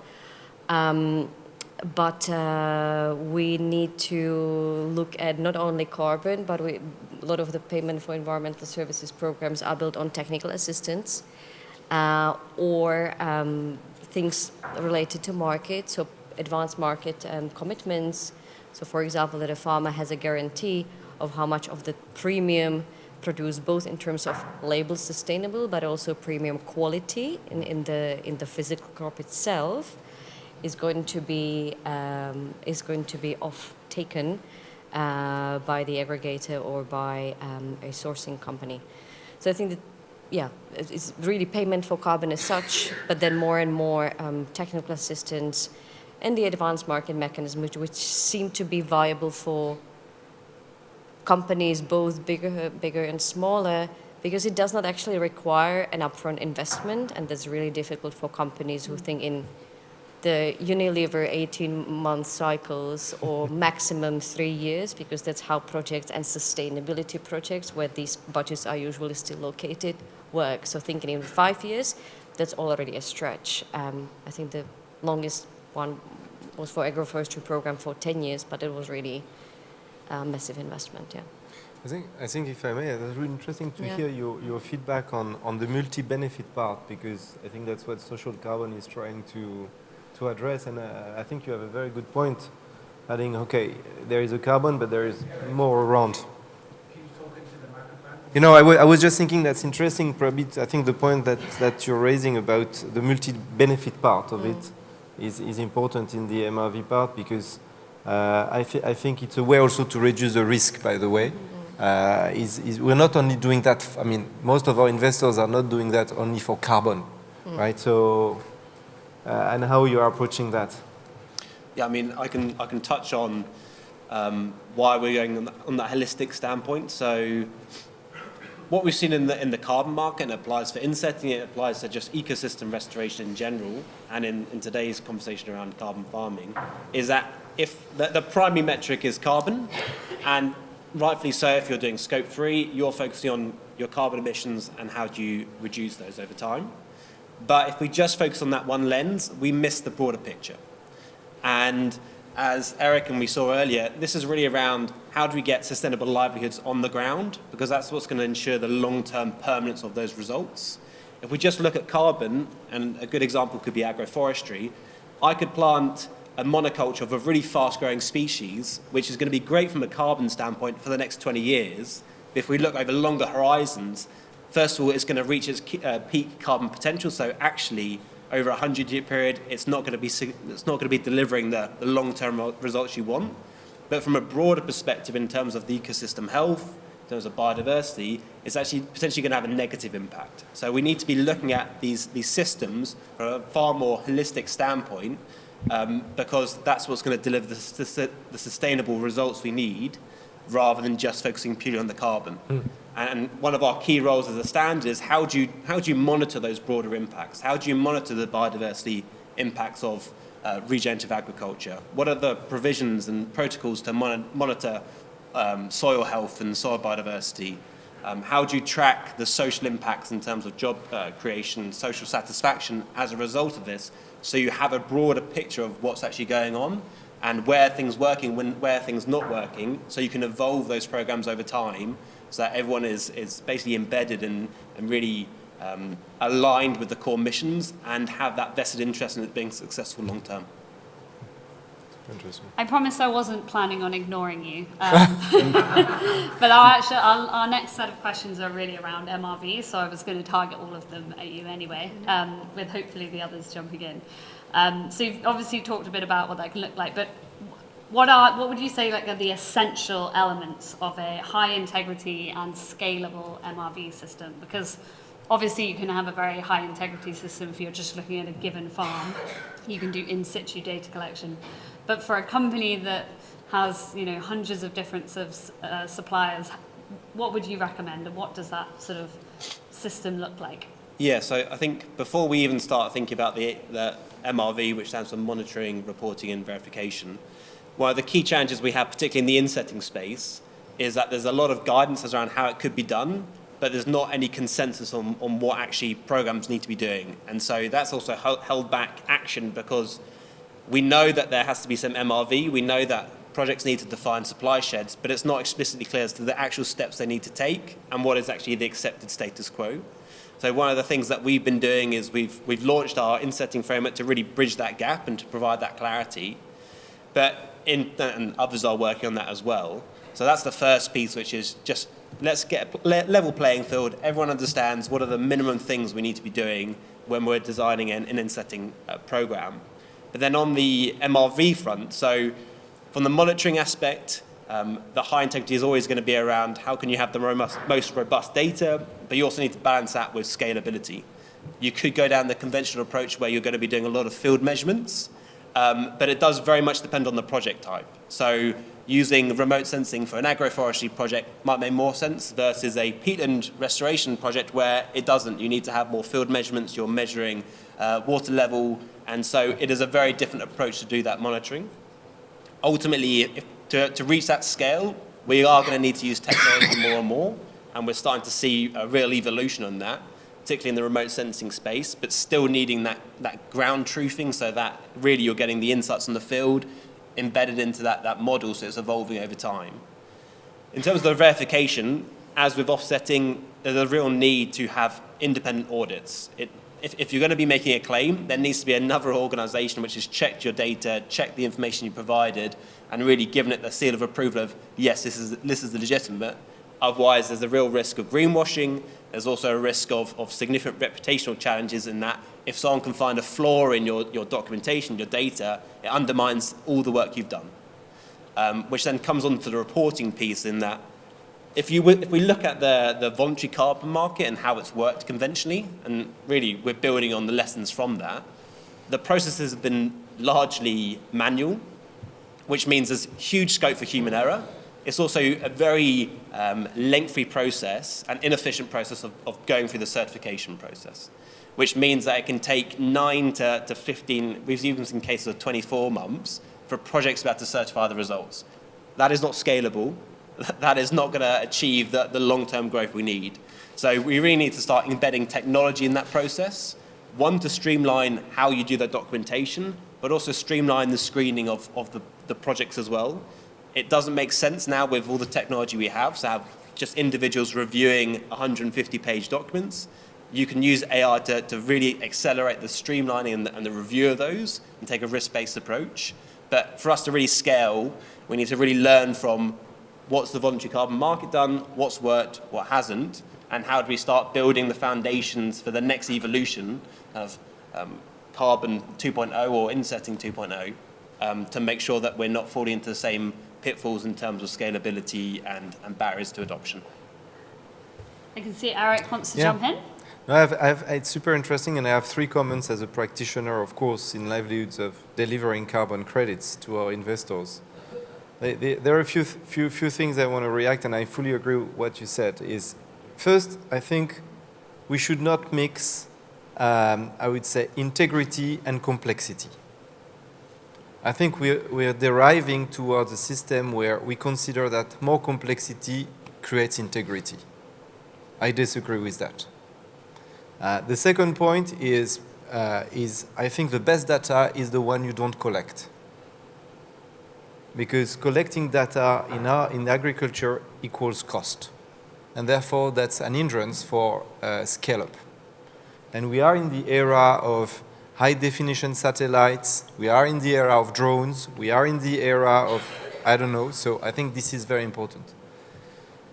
But we need to look at not only carbon, but a lot of the payment for environmental services programs are built on technical assistance or things related to market, so advanced market commitments. So for example, that a farmer has a guarantee of how much of the premium produced, both in terms of label sustainable, but also premium quality in the physical crop itself, is going to be taken by the aggregator or by a sourcing company. So I think that, yeah, it's really payment for carbon as such, but then more and more technical assistance and the advanced market mechanisms, which seem to be viable for companies both bigger and smaller, because it does not actually require an upfront investment, and that's really difficult for companies who think in the Unilever 18-month cycles or maximum 3 years, because that's how projects and sustainability projects, where these budgets are usually still located, work. So thinking in 5 years, that's already a stretch. I think the longest one was for agroforestry program for 10 years, but it was really a massive investment, yeah. I think if I may, it's really interesting to hear your feedback on the multi-benefit part, because I think that's what social carbon is trying to address, and I think you have a very good point, adding, okay, there is a carbon, but there is more around. Can you talk into the microphone? You know, I was just thinking that's interesting, probably, I think the point that you're raising about the multi-benefit part of it is important in the MRV part, because I think it's a way also to reduce the risk, by the way. We're not only doing that, I mean, most of our investors are not doing that only for carbon, right? So, and how you are approaching that? Yeah, I mean, I can touch on why we're going on that holistic standpoint. So what we've seen in the carbon market, and it applies for insetting, it applies to just ecosystem restoration in general, and in today's conversation around carbon farming, is that if the primary metric is carbon, and rightfully so, if you're doing scope 3, you're focusing on your carbon emissions and how do you reduce those over time. But if we just focus on that one lens, we miss the broader picture. And as Eric and we saw earlier, this is really around how do we get sustainable livelihoods on the ground, because that's what's going to ensure the long-term permanence of those results. If we just look at carbon, and a good example could be agroforestry, I could plant a monoculture of a really fast-growing species, which is going to be great from a carbon standpoint for the next 20 years. But if we look over longer horizons, first of all, it's going to reach its peak carbon potential. So actually, over a 100-year period, it's not going to be delivering the long-term results you want. But from a broader perspective, in terms of the ecosystem health, in terms of biodiversity, it's actually potentially going to have a negative impact. So we need to be looking at these systems from a far more holistic standpoint, because that's what's going to deliver the sustainable results we need, rather than just focusing purely on the carbon. And one of our key roles as a standard is how do you monitor those broader impacts? How do you monitor the biodiversity impacts of regenerative agriculture? What are the provisions and protocols to monitor soil health and soil biodiversity? How do you track the social impacts in terms of job creation, social satisfaction as a result of this, so you have a broader picture of what's actually going on and where things working, where things not working, so you can evolve those programs over time so that everyone is basically embedded and really aligned with the core missions and have that vested interest in it being successful long term. Interesting. I promise I wasn't planning on ignoring you. But our next set of questions are really around MRV, so I was going to target all of them at you anyway, with hopefully the others jumping in. So you've obviously talked a bit about what that can look like, but what would you say like are the essential elements of a high integrity and scalable MRV system? Because obviously you can have a very high integrity system if you're just looking at a given farm. You can do in situ data collection. But for a company that has, hundreds of different suppliers, what would you recommend, and what does that sort of system look like? Yeah, so I think before we even start thinking about the MRV, which stands for monitoring, reporting, and verification, one of the key challenges we have, particularly in the in-setting space, is that there's a lot of guidance around how it could be done, but there's not any consensus on what actually programs need to be doing. And so that's also held back action, because we know that there has to be some MRV. We know that projects need to define supply sheds, but it's not explicitly clear as to the actual steps they need to take and what is actually the accepted status quo. So one of the things that we've been doing is we've launched our in-setting framework to really bridge that gap and to provide that clarity. And others are working on that as well. So that's the first piece, which is just let's get a level playing field. Everyone understands what are the minimum things we need to be doing when we're designing an in-setting program. But then on the MRV front, so from the monitoring aspect, the high integrity is always going to be around how can you have the most robust data, but you also need to balance that with scalability. You could go down the conventional approach where you're going to be doing a lot of field measurements, but it does very much depend on the project type. So using remote sensing for an agroforestry project might make more sense versus a peatland restoration project where it doesn't. You need to have more field measurements, you're measuring water level, and so it is a very different approach to do that monitoring. Ultimately, to reach that scale, we are going to need to use technology more and more, and we're starting to see a real evolution on that, particularly in the remote sensing space, but still needing that ground truthing so that really you're getting the insights on the field embedded into that model, so it's evolving over time. In terms of the verification, as with offsetting, there's a real need to have independent audits. If you're going to be making a claim, there needs to be another organisation which has checked your data, checked the information you provided, and really given it the seal of approval of, yes, this is legitimate. Otherwise, there's a real risk of greenwashing. There's also a risk of significant reputational challenges in that if someone can find a flaw in your documentation, your data, it undermines all the work you've done. Which then comes on to the reporting piece in that if we look at the voluntary carbon market and how it's worked conventionally, and really we're building on the lessons from that, the processes have been largely manual, which means there's huge scope for human error. It's also a very lengthy process, an inefficient process of going through the certification process, which means that it can take 9 to 15, we've even seen cases of 24 months for projects to be able to certify the results. That is not scalable. That is not going to achieve the long-term growth we need. So we really need to start embedding technology in that process. One, to streamline how you do the documentation, but also streamline the screening of the projects as well. It doesn't make sense now with all the technology we have to have just individuals reviewing 150-page documents. You can use AI to really accelerate the streamlining and the review of those and take a risk-based approach. But for us to really scale, we need to really learn from what's the voluntary carbon market done, what's worked, what hasn't, and how do we start building the foundations for the next evolution of carbon 2.0 or insetting 2.0 to make sure that we're not falling into the same pitfalls in terms of scalability and barriers to adoption. I can see Eric wants to jump in. No, it's super interesting, and I have 3 comments as a practitioner, of course, in livelihoods of delivering carbon credits to our investors. There are a few things I want to react, and I fully agree with what you said. Is first, I think we should not mix, I would say, integrity and complexity. I think we're deriving towards a system where we consider that more complexity creates integrity. I disagree with that. The second point is I think the best data is the one you don't collect. Because collecting data in agriculture equals cost. And therefore, that's an hindrance for scale-up. And we are in the era of high-definition satellites. We are in the era of drones. We are in the era of, I don't know. So I think this is very important.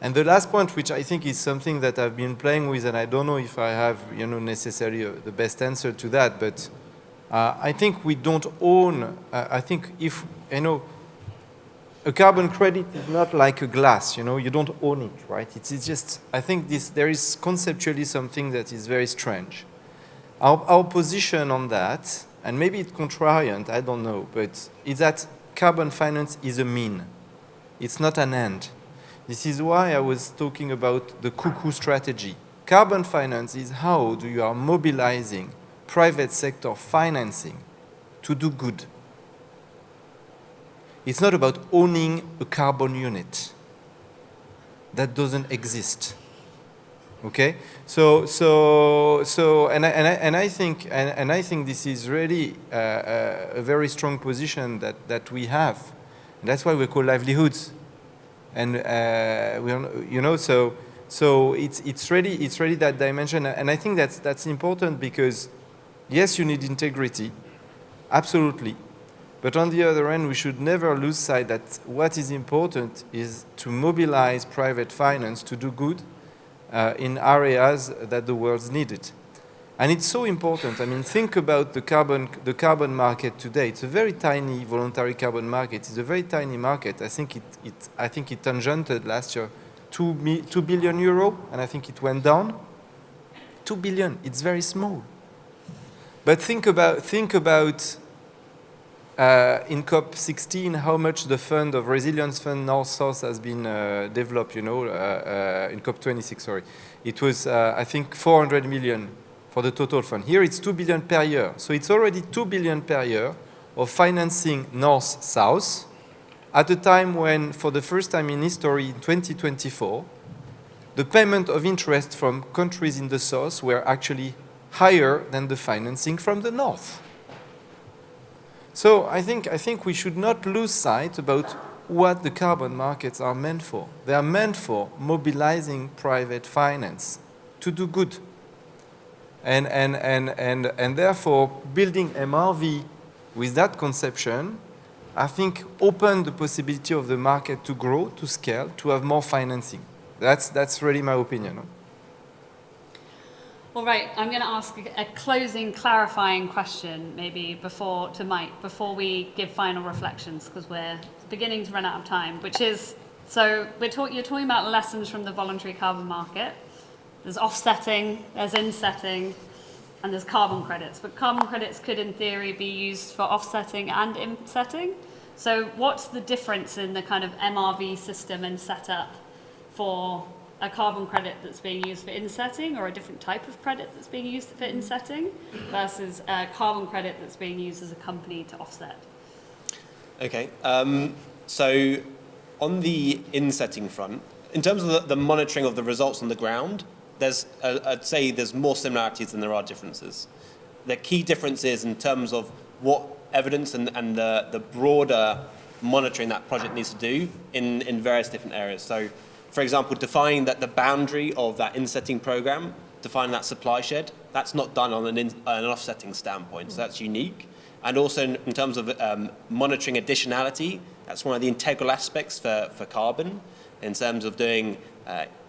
And the last point, which I think is something that I've been playing with, and I don't know if I have, necessarily the best answer to that, but I think we don't own, I think if, a carbon credit is not like a glass, you don't own it, right? It's just, I think there is conceptually something that is very strange. Our position on that, and maybe it's contrarian, I don't know, but is that carbon finance is a mean. It's not an end. This is why I was talking about the cuckoo strategy. Carbon finance is how you are mobilizing private sector financing to do good. It's not about owning a carbon unit. That doesn't exist. Okay? And I think this is really a very strong position that we have. And that's why we call livelihoods. And so it's really that dimension. And I think that's important because yes, you need integrity, absolutely. But on the other hand, we should never lose sight that what is important is to mobilize private finance to do good in areas that the world needs it. And it's so important. I mean, think about the carbon market today. It's a very tiny voluntary carbon market. It's a very tiny market. I think it tangented last year 2 billion euro, and I think it went down. 2 billion. It's very small. But think about in COP16 how much the fund of Resilience Fund North-South has been developed. In COP26, sorry, it was I think 400 million. For the total fund. Here it's 2 billion per year. So it's already 2 billion per year of financing north-south at a time when, for the first time in history, in 2024, the payment of interest from countries in the south were actually higher than the financing from the north. So I think we should not lose sight about what the carbon markets are meant for. They are meant for mobilizing private finance to do good. And therefore, building MRV with that conception, I think, opened the possibility of the market to grow, to scale, to have more financing. That's really my opinion. All right, I'm going to ask a closing, clarifying question, maybe to Mike, before we give final reflections, because we're beginning to run out of time. Which is, so you're talking about lessons from the voluntary carbon market. There's offsetting, there's insetting, and there's carbon credits. But carbon credits could, in theory, be used for offsetting and insetting. So what's the difference in the kind of MRV system and setup for a carbon credit that's being used for insetting, or a different type of credit that's being used for insetting, versus a carbon credit that's being used as a company to offset? Okay, so on the insetting front, in terms of the monitoring of the results on the ground, I'd say there's more similarities than there are differences. The key difference is in terms of what evidence and the broader monitoring that project needs to do in various different areas. So, for example, defining that the boundary of that insetting program, defining that supply shed, that's not done on an offsetting standpoint, so that's unique. And also in terms of monitoring additionality, that's one of the integral aspects for carbon, in terms of doing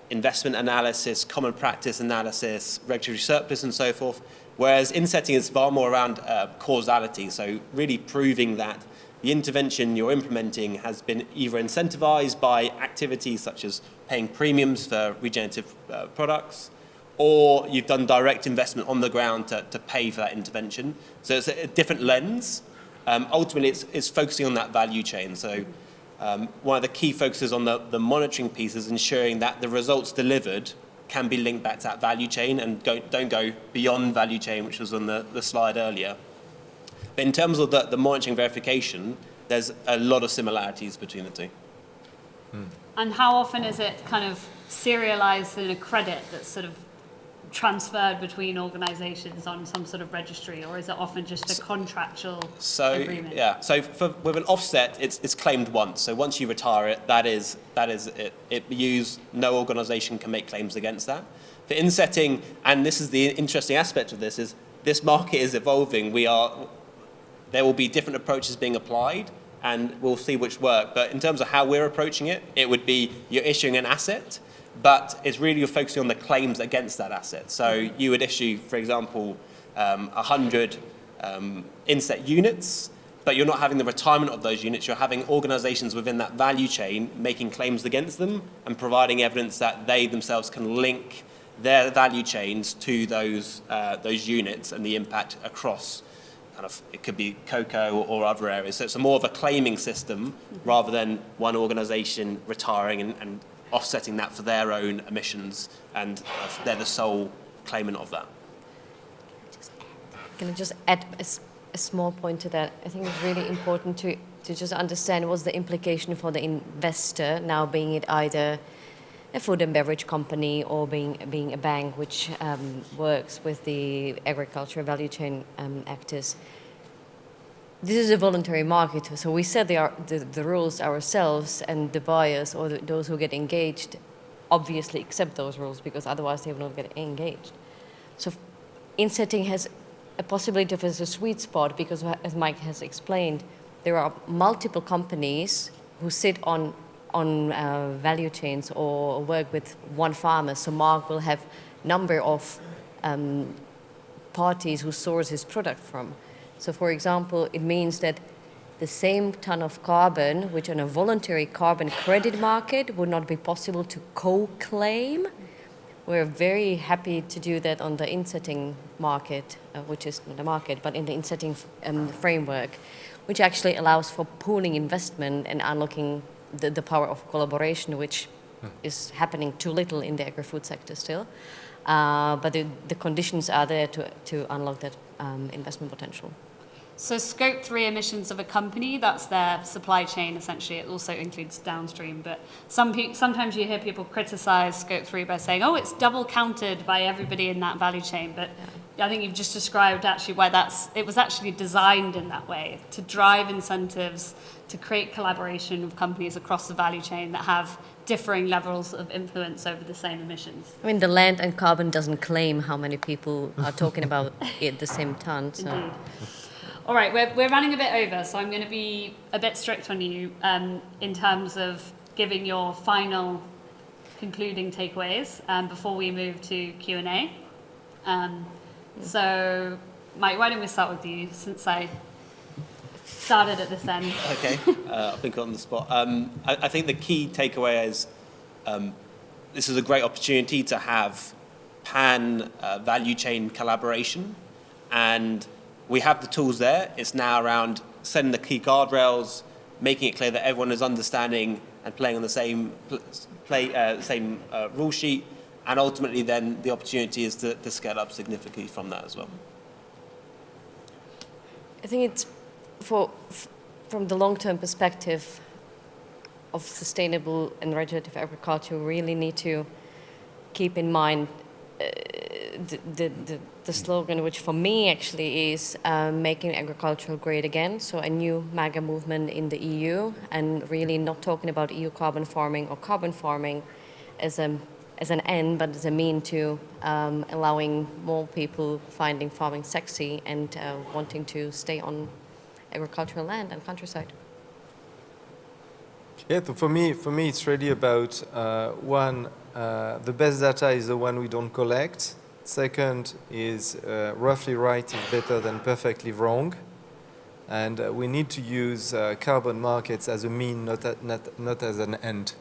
investment analysis, common practice analysis, regulatory surplus and so forth, whereas insetting is far more around causality, so really proving that the intervention you're implementing has been either incentivized by activities such as paying premiums for regenerative products, or you've done direct investment on the ground to pay for that intervention. So it's a different lens. Ultimately, it's focusing on that value chain. So one of the key focuses on the monitoring piece is ensuring that the results delivered can be linked back to that value chain and don't go beyond value chain, which was on the slide earlier. But in terms of the monitoring verification, there's a lot of similarities between the two. And how often is it kind of serialized in a credit that's sort of transferred between organizations on some sort of registry, or is it often just a contractual agreement? Yeah, so with an offset, it's claimed once. So once you retire it, that is it. No organization can make claims against that. For insetting, and this is the interesting aspect of this, is this market is evolving. There will be different approaches being applied, and we'll see which work. But in terms of how we're approaching it, it would be you're issuing an asset, but it's really you're focusing on the claims against that asset. So you would issue, for example, 100 inset units, but you're not having the retirement of those units. You're having organizations within that value chain making claims against them and providing evidence that they themselves can link their value chains to those units and the impact across kind of, it could be cocoa or other areas. So it's more of a claiming system rather than one organization retiring and offsetting that for their own emissions, and they're the sole claimant of that. Can I just add a small point to that? I think it's really important to just understand what's the implication for the investor, now being it either a food and beverage company or being a bank which works with the agricultural value chain actors. This is a voluntary market, so we set the rules ourselves, and the buyers or those who get engaged obviously accept those rules, because otherwise they will not get engaged. So insetting has a possibility of as a sweet spot, because as Mike has explained, there are multiple companies who sit on value chains or work with one farmer. So Mark will have number of parties who source his product from. So for example, it means that the same ton of carbon, which on a voluntary carbon credit market would not be possible to co-claim, we're very happy to do that on the insetting market, which is not a market, but in the insetting framework, which actually allows for pooling investment and unlocking the power of collaboration, which is happening too little in the agri-food sector still. But the conditions are there to unlock that investment potential. So Scope 3 emissions of a company, that's their supply chain essentially. It also includes downstream, but sometimes you hear people criticize Scope 3 by saying, oh, it's double counted by everybody in that value chain. But I think you've just described actually why it was actually designed in that way, to drive incentives, to create collaboration with companies across the value chain that have differing levels of influence over the same emissions. I mean, the land and carbon doesn't claim how many people are talking about it at the same time. So. Indeed. All right, we're running a bit over, so I'm going to be a bit strict on you in terms of giving your final concluding takeaways before we move to Q&A. So, Mike, why don't we start with you, since I started at this end. Okay, I think on the spot. I think the key takeaway is this is a great opportunity to have pan value chain collaboration, and we have the tools there. It's now around setting the key guardrails, making it clear that everyone is understanding and playing on the same rule sheet, and ultimately then the opportunity is to scale up significantly from that as well. I think it's from the long-term perspective of sustainable and regenerative agriculture, we really need to keep in mind the slogan, which for me actually is making agriculture great again. So a new mega movement in the EU, and really not talking about EU carbon farming or carbon farming as an end, but as a mean to allowing more people finding farming sexy and wanting to stay on agricultural land and countryside. Yeah, so for me, it's really about one, the best data is the one we don't collect. Second is roughly right is better than perfectly wrong, and we need to use carbon markets as a mean, not as an end.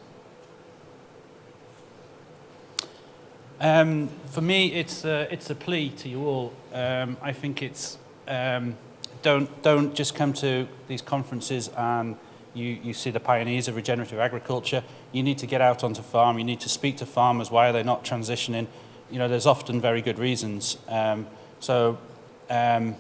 For me, it's a plea to you all. I think it's don't just come to these conferences and you see the pioneers of regenerative agriculture. You need to get out onto farm. You need to speak to farmers. Why are they not transitioning? You know, there's often very good reasons. It was an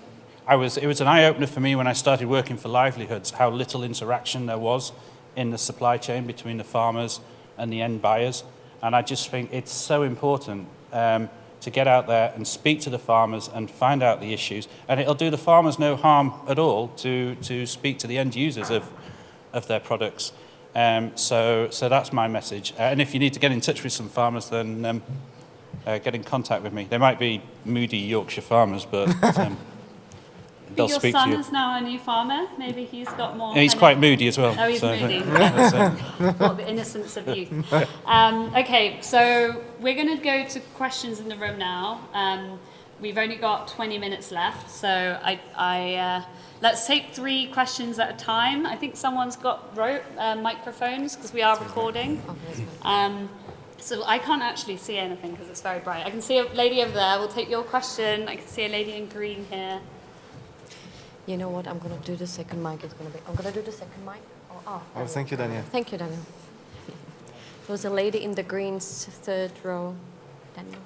eye-opener for me when I started working for Livelihoods, how little interaction there was in the supply chain between the farmers and the end buyers. And I just think it's so important to get out there and speak to the farmers and find out the issues. And it'll do the farmers no harm at all to speak to the end users of their products. So that's my message. And if you need to get in touch with some farmers, then get in contact with me. They might be moody Yorkshire farmers, but they'll speak to you. Your son is now a new farmer. Maybe he's got more. And he's quite moody as well. Oh, he's moody. What the innocence of youth. Okay, so we're going to go to questions in the room now. We've only got 20 minutes left, so let's take 3 questions at a time. I think someone's got microphones because we are recording. So I can't actually see anything because it's very bright. I can see a lady over there. We'll take your question. I can see a lady in green here. You know what? I'm going to do the second mic. I'm going to do the second mic. Oh, thank you, Daniel. Thank you, Daniel. There was a lady in the greens, 3rd row. Daniel.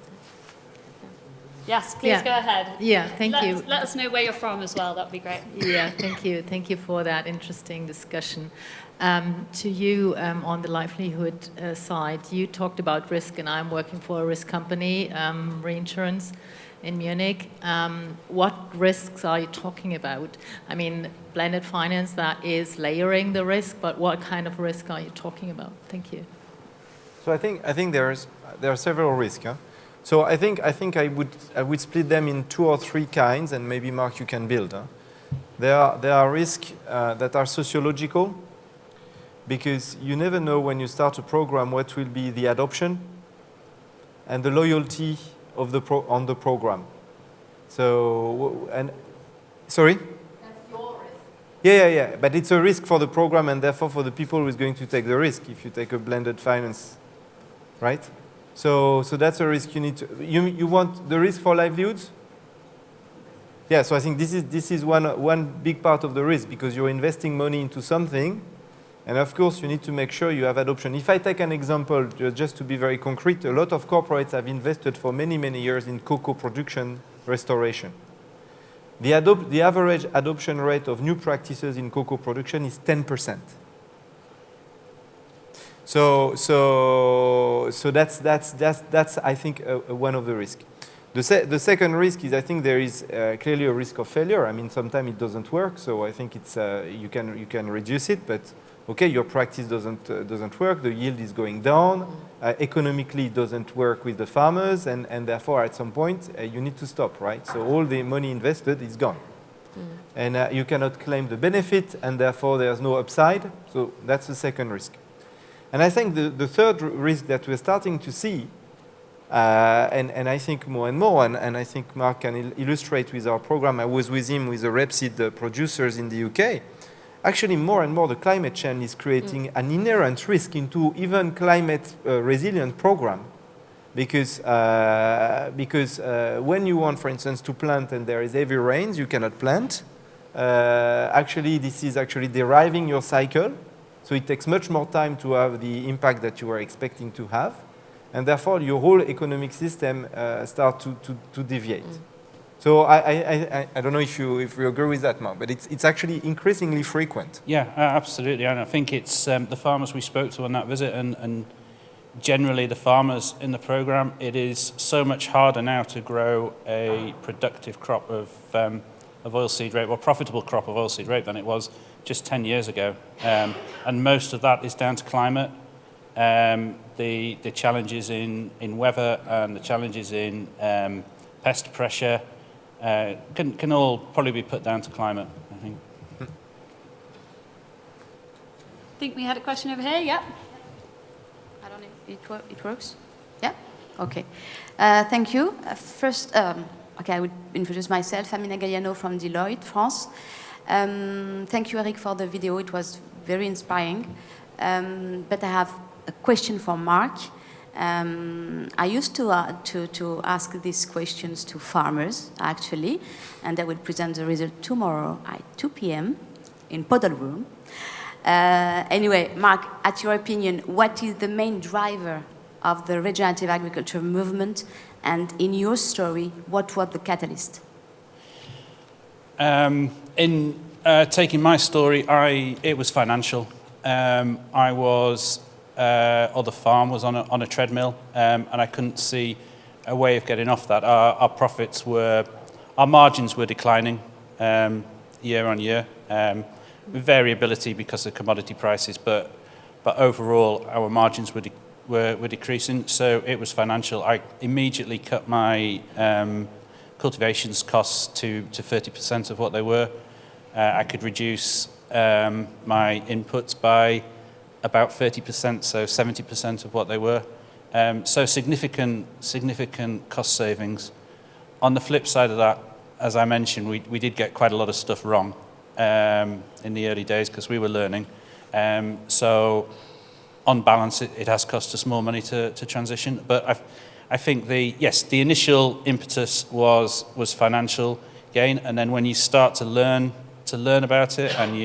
Yes, please go ahead. Yeah, thank you. Let us know where you're from as well. That'd be great. Yeah, thank you. Thank you for that interesting discussion. To you, on the livelihood side, you talked about risk, and I'm working for a risk company, reinsurance in Munich. What risks are you talking about? I mean, blended finance, that is layering the risk, but what kind of risk are you talking about? Thank you. So I think there are several risks. Huh? So I think I would split them in 2 or 3 kinds, and maybe Mark, you can build. Huh? There are risks that are sociological, because you never know when you start a program what will be the adoption and the loyalty of on the program. So, and sorry? That's your risk. Yeah. But it's a risk for the program and therefore for the people who is going to take the risk if you take a blended finance, right? So that's a risk you need to. You want the risk for livelihoods? Yeah. So I think this is one big part of the risk, because you're investing money into something. And of course, you need to make sure you have adoption. If I take an example, just to be very concrete, a lot of corporates have invested for many, many years in cocoa production restoration. The average adoption rate of new practices in cocoa production is 10%. So that's I think one of the risks. The second risk is, I think there is clearly a risk of failure. I mean, sometimes it doesn't work, so I think it's you can reduce it, but okay, your practice doesn't work, the yield is going down, economically it doesn't work with the farmers, and therefore at some point you need to stop, right? So all the money invested is gone. And you cannot claim the benefit, and therefore there's no upside, so that's the second risk. And I think the third risk that we're starting to see, and I think more and more, and I think Mark can illustrate with our program. I was with him with the rapeseed producers in the UK. Actually, more and more the climate change is creating an inherent risk into even climate resilient program, because when you want, for instance, to plant and there is heavy rains, you cannot plant. Actually, this is actually deriving your cycle, so it takes much more time to have the impact that you were expecting to have, and therefore your whole economic system start to deviate. So I don't know if you agree with that, Mark, but it's actually increasingly frequent. Yeah, absolutely. And I think it's the farmers we spoke to on that visit, and generally the farmers in the program, it is so much harder now to grow a productive crop of oilseed rape, or profitable crop of oilseed rape, than it was just 10 years ago. And most of that is down to climate, the challenges in weather, and the challenges in pest pressure. Can all probably be put down to climate, I think. I think we had a question over here, yeah. I don't know if it works. Yeah? Okay. Thank you. First, okay, I would introduce myself. Amina Gaiano from Deloitte, France. Thank you, Eric, for the video. It was very inspiring. But I have a question for Mark. I used to ask these questions to farmers, actually, and I will present the result tomorrow at 2 p.m. in Podol Room. Anyway, Mark, at your opinion, what is the main driver of the regenerative agriculture movement, and in your story, what was the catalyst? In taking my story, it was financial. I was, or the farm was on a treadmill, and I couldn't see a way of getting off that. Our profits were, our margins were declining year on year, with variability because of commodity prices, but overall our margins were decreasing, so it was financial. I immediately cut my cultivations costs to 30% of what they were. I could reduce my inputs by about 30%, so 70% of what they were. So significant cost savings. On the flip side of that, as I mentioned, we did get quite a lot of stuff wrong in the early days because we were learning. So on balance, it has cost us more money to transition. But I think the initial impetus was financial gain, and then when you start to learn about it and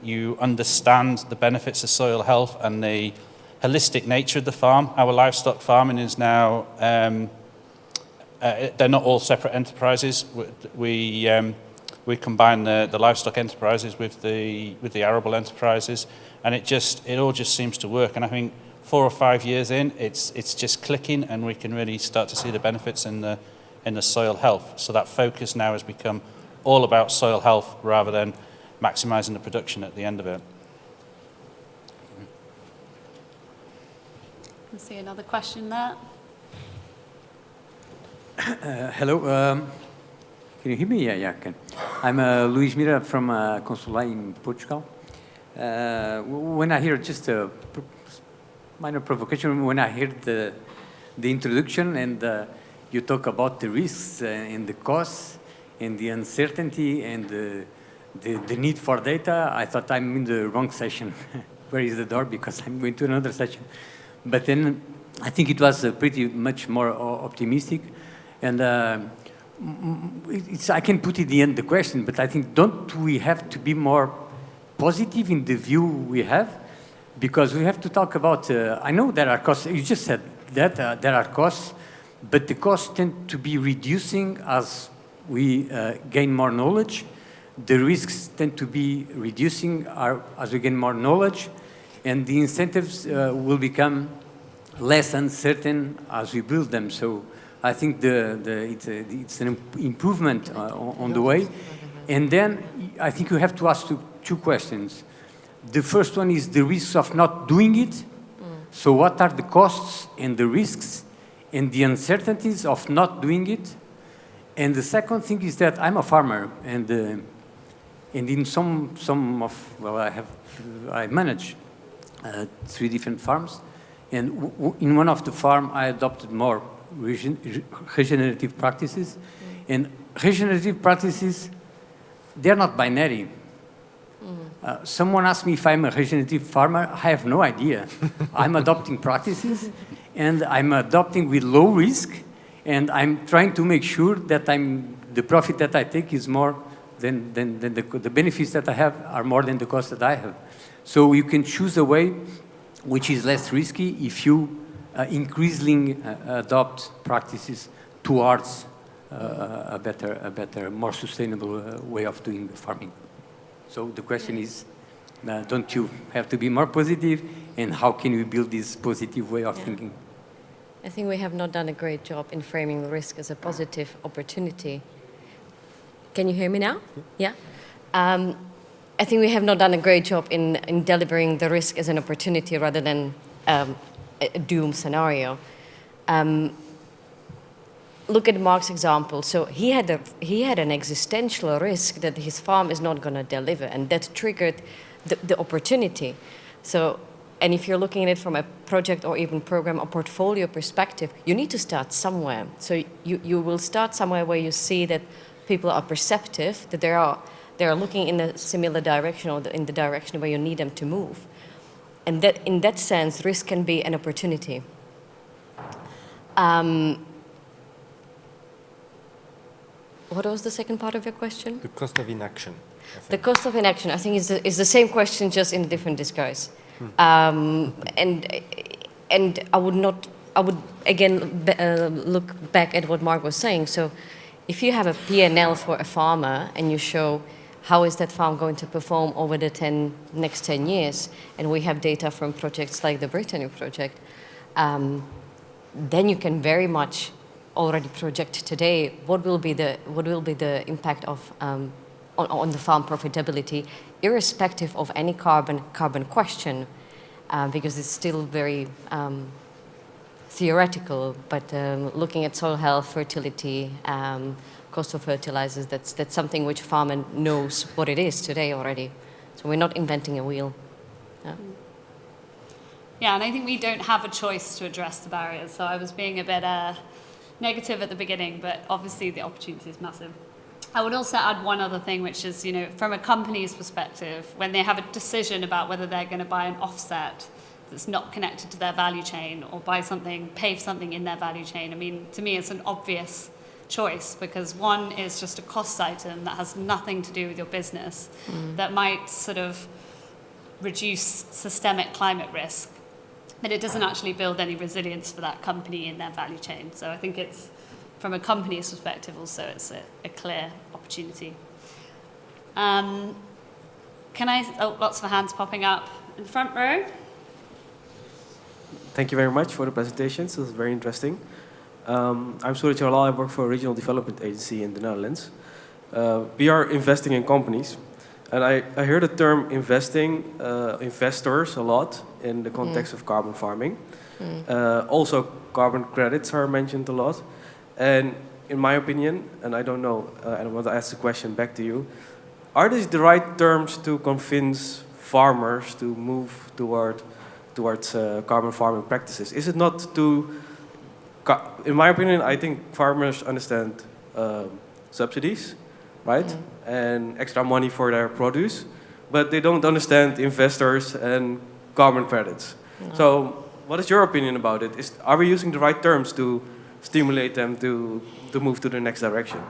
you understand the benefits of soil health and the holistic nature of the farm. Our livestock farming is now, they're not all separate enterprises. We combine the livestock enterprises with the arable enterprises, and it all just seems to work. And I think 4 or 5 years in, it's just clicking, and we can really start to see the benefits in the soil health. So that focus now has become all about soil health rather than maximizing the production at the end of it. I see another question there. Hello. Can you hear me? Yeah, I can. I'm Luís Mira from Consular in Portugal. When I hear just a minor provocation, when I hear the introduction and you talk about the risks and the costs and the uncertainty and the need for data, I thought I'm in the wrong session. Where is the door? Because I'm going to another session. But then I think it was pretty much more optimistic. And I can put it in the end the question, but I think don't we have to be more positive in the view we have? Because we have to talk about, I know there are costs, you just said that there are costs, but the costs tend to be reducing as we gain more knowledge. The risks tend to be reducing as we gain more knowledge, and the incentives will become less uncertain as we build them. So I think it's an improvement on the way. And then I think you have to ask two questions. The first one is the risks of not doing it. So what are the costs and the risks and the uncertainties of not doing it? And the second thing is that I'm a farmer, and in I manage 3 different farms, and in one of the farms I adopted more regenerative practices, and regenerative practices, they're not binary. Someone asked me if I'm a regenerative farmer. I have no idea. I'm adopting practices, and I'm adopting with low risk, and I'm trying to make sure that the profit that I take is more than the benefits that I have are more than the cost that I have. So you can choose a way which is less risky if you increasingly adopt practices towards a better, more sustainable way of doing farming. So the question is, don't you have to be more positive, and how can we build this positive way of thinking? I think we have not done a great job in framing the risk as a positive opportunity. Can you hear me now? Yeah? I think we have not done a great job in delivering the risk as an opportunity rather than a doom scenario. Look at Mark's example. So he had an existential risk that his farm is not going to deliver, and that triggered the opportunity. So, and if you're looking at it from a project or even program or portfolio perspective, you need to start somewhere. So you will start somewhere where you see that people are perceptive, that they are looking in a similar direction or in the direction where you need them to move. And that, in that sense, risk can be an opportunity. What was the second part of your question? The cost of inaction. The cost of inaction, I think, is the same question, just in a different disguise. And I would again look back at what Mark was saying. So if you have a P&L for a farmer and you show how is that farm going to perform over the next 10 years? And we have data from projects like the Brittany project. Then you can very much already project today what will be the impact of on the farm profitability, irrespective of any carbon question, because it's still very theoretical. But looking at soil health, fertility, cost of fertilizers, that's something which farmer knows what it is today already. So we're not inventing a wheel. Yeah, and I think we don't have a choice to address the barriers. So I was being a bit negative at the beginning, but obviously the opportunity is massive. I would also add one other thing, which is, from a company's perspective, when they have a decision about whether they're going to buy an offset that's not connected to their value chain or pay for something in their value chain, I mean, to me, it's an obvious choice, because one is just a cost item that has nothing to do with your business, that might sort of reduce systemic climate risk, but it doesn't actually build any resilience for that company in their value chain. So I think it's, from a company's perspective also, it's a clear opportunity. Lots of hands popping up in the front row. Thank you very much for the presentations. It was very interesting. I'm Soubeiran Jalal. I work for a regional development agency in the Netherlands. We are investing in companies. And I hear the term investors a lot in the context of carbon farming. Also, carbon credits are mentioned a lot. And in my opinion, and I don't know, and I want to ask the question back to you, are these the right terms to convince farmers to move towards carbon farming practices? Is it not too... In my opinion, I think farmers understand subsidies, right? And extra money for their produce, but they don't understand investors and carbon credits. No. So what is your opinion about it? Are we using the right terms to stimulate them to move to the next direction?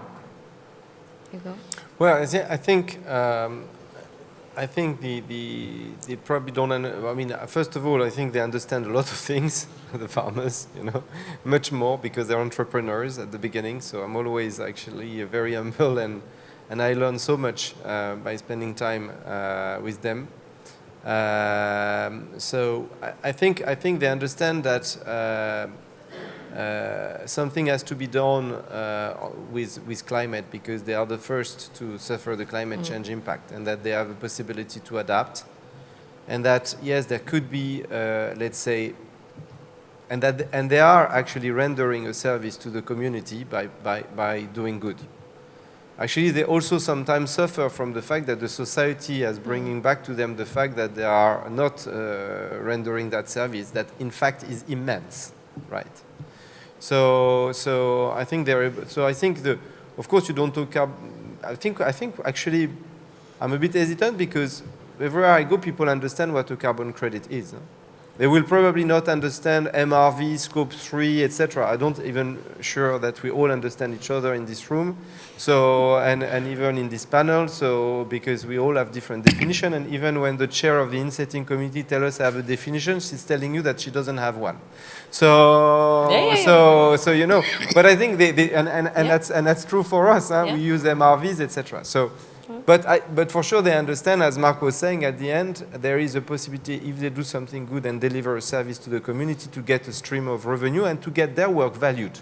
You go. Well, I think they probably don't. I mean, first of all, I think they understand a lot of things, the farmers, much more, because they're entrepreneurs at the beginning. So I'm always actually very humble, and I learn so much by spending time with them. So I think they understand that something has to be done with climate, because they are the first to suffer the climate change impact, and that they have a possibility to adapt, and that yes, there could be, let's say, and they are actually rendering a service to the community by doing good. Actually, they also sometimes suffer from the fact that the society is bringing back to them the fact that they are not rendering that service, that in fact is immense, right? So I think of course you don't talk. I think actually I'm a bit hesitant, because everywhere I go, people understand what a carbon credit is. They will probably not understand MRV, Scope 3, etc. I don't even sure that we all understand each other in this room. So and even in this panel. So because we all have different definition, and even when the chair of the insetting committee tells us I have a definition, she's telling you that she doesn't have one. So but I think that's true for us. We use MRVs, etc. So. But for sure they understand, as Mark was saying, at the end, there is a possibility, if they do something good and deliver a service to the community, to get a stream of revenue and to get their work valued.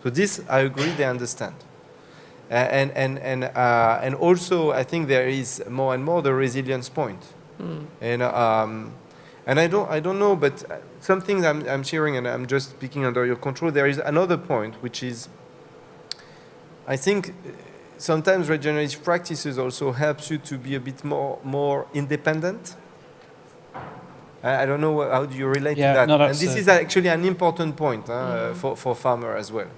So this, I agree, they understand. And also, I think there is more and more the resilience point. And I don't know, but something I'm sharing, and I'm just speaking under your control, there is another point, which is, I think, sometimes regenerative practices also helps you to be a bit more independent. I don't know, how do you relate to that? No, and this is actually an important point for farmer as well.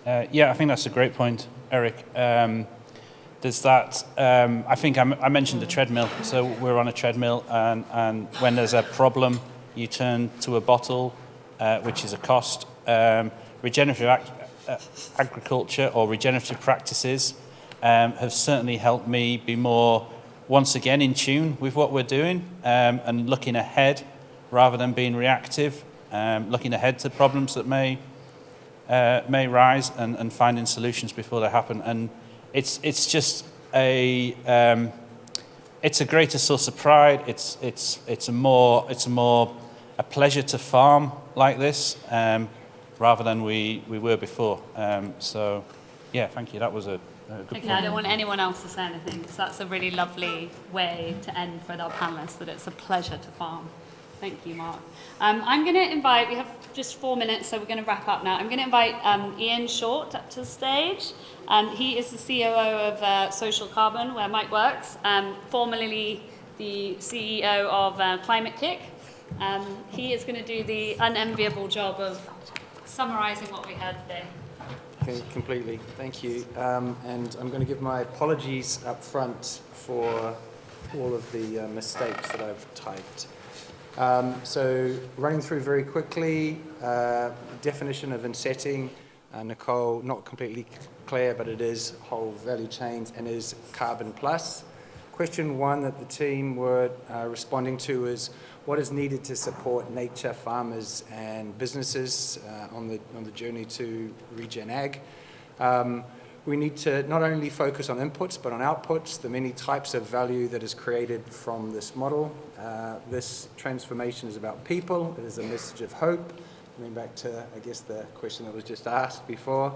I think that's a great point, Eric. There's that, I think I mentioned the treadmill. So we're on a treadmill, and when there's a problem, you turn to a bottle, which is a cost. Regenerative agriculture or regenerative practices have certainly helped me be more, once again, in tune with what we're doing, and looking ahead rather than being reactive, looking ahead to problems that may rise and finding solutions before they happen. And it's just it's a greater source of pride. It's a more a pleasure to farm like this, rather than we were before. So, yeah, thank you. That was a good Okay, point. I don't want anyone else to say anything, because that's a really lovely way to end for our panelists, that it's a pleasure to farm. Thank you, Mark. I'm going to invite, we have just 4 minutes, so we're going to wrap up now. I'm going to invite Ian Short up to the stage. He is the COO of Social Carbon, where Mike works, formerly the CEO of Climate Kick. He is going to do the unenviable job of summarising what we heard today. Okay, completely. Thank you. And I'm going to give my apologies up front for all of the mistakes that I've typed. So running through very quickly, definition of insetting, Nikol, not completely clear, but it is whole value chains and is carbon plus. Question one that the team were responding to is what is needed to support nature, farmers and businesses on the journey to regen ag. We need to not only focus on inputs, but on outputs, the many types of value that is created from this model. This transformation is about people. It is a message of hope. Going back to, I guess, the question that was just asked before.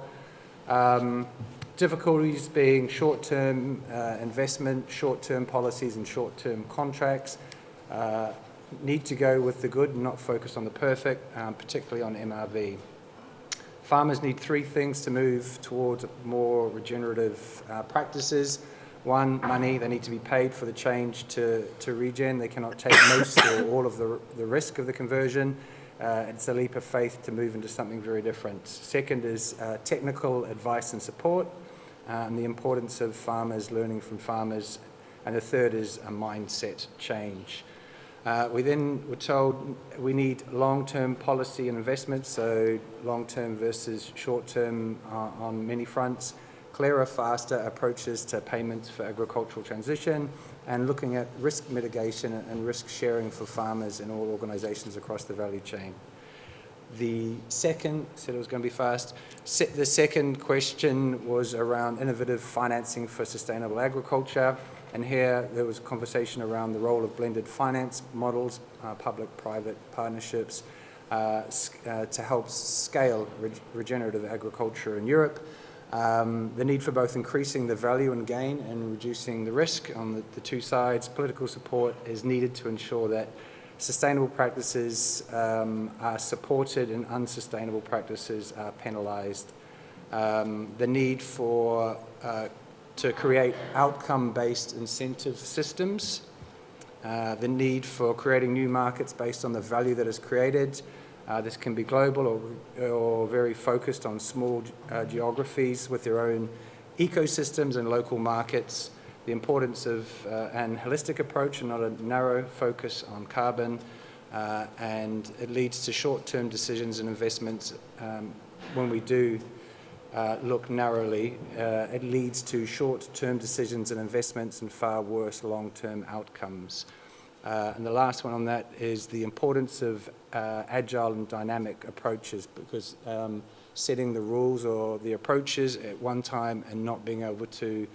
Difficulties being short-term investment, short-term policies and short-term contracts. Need to go with the good and not focus on the perfect, particularly on MRV. Farmers need 3 things to move towards more regenerative practices. One, money. They need to be paid for the change to regen. They cannot take most or all of the risk of the conversion. It's a leap of faith to move into something very different. Second is technical advice and support, and the importance of farmers learning from farmers. And the third is a mindset change. We then were told we need long-term policy and investment, so long-term versus short-term on many fronts, clearer, faster approaches to payments for agricultural transition, and looking at risk mitigation and risk sharing for farmers in all organisations across the value chain. The second, said it was going to be fast, the second question was around innovative financing for sustainable agriculture. And here there was a conversation around the role of blended finance models, public-private partnerships, to help scale regenerative agriculture in Europe. The need for both increasing the value and gain and reducing the risk on the 2 sides. Political support is needed to ensure that sustainable practices are supported and unsustainable practices are penalised. The need for to create outcome-based incentive systems, the need for creating new markets based on the value that is created. This can be global or very focused on small geographies with their own ecosystems and local markets. The importance of an holistic approach and not a narrow focus on carbon, and it leads to short-term decisions and investments. When we do look narrowly, it leads to short-term decisions and investments and far worse long-term outcomes. And the last one on that is the importance of agile and dynamic approaches, because setting the rules or the approaches at one time and not being able to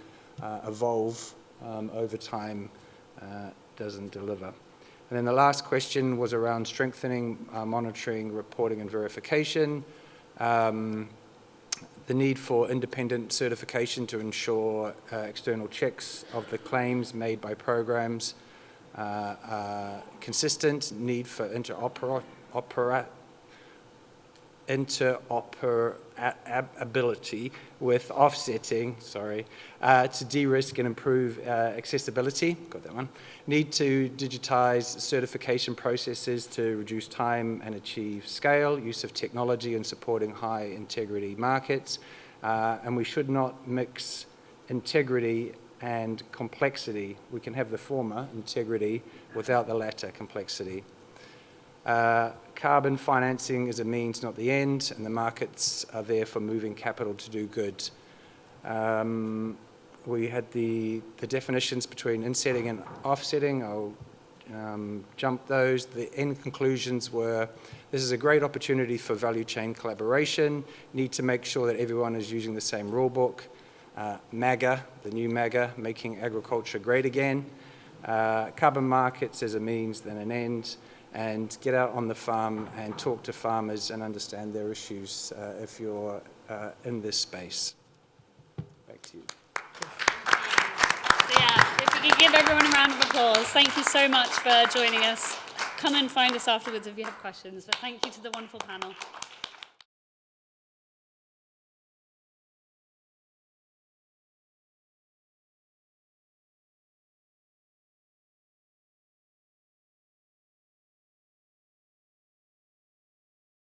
evolve over time doesn't deliver. And then the last question was around strengthening monitoring, reporting and verification. The need for independent certification to ensure external checks of the claims made by programs, consistent need for interoperability with offsetting, to de-risk and improve accessibility, got that one. Need to digitize certification processes to reduce time and achieve scale, use of technology and supporting high integrity markets, and we should not mix integrity and complexity. We can have the former, integrity, without the latter, complexity. Carbon financing is a means, not the end, and the markets are there for moving capital to do good. We had the definitions between insetting and offsetting. I'll jump those. The end conclusions were, this is a great opportunity for value chain collaboration. Need to make sure that everyone is using the same rule book. MAGA, the new MAGA, Making Agriculture Great Again, carbon markets as a means than an end, and get out on the farm and talk to farmers and understand their issues if you're in this space. Back to you. So yeah, if we could give everyone a round of applause. Thank you so much for joining us. Come and find us afterwards if you have questions. But thank you to the wonderful panel.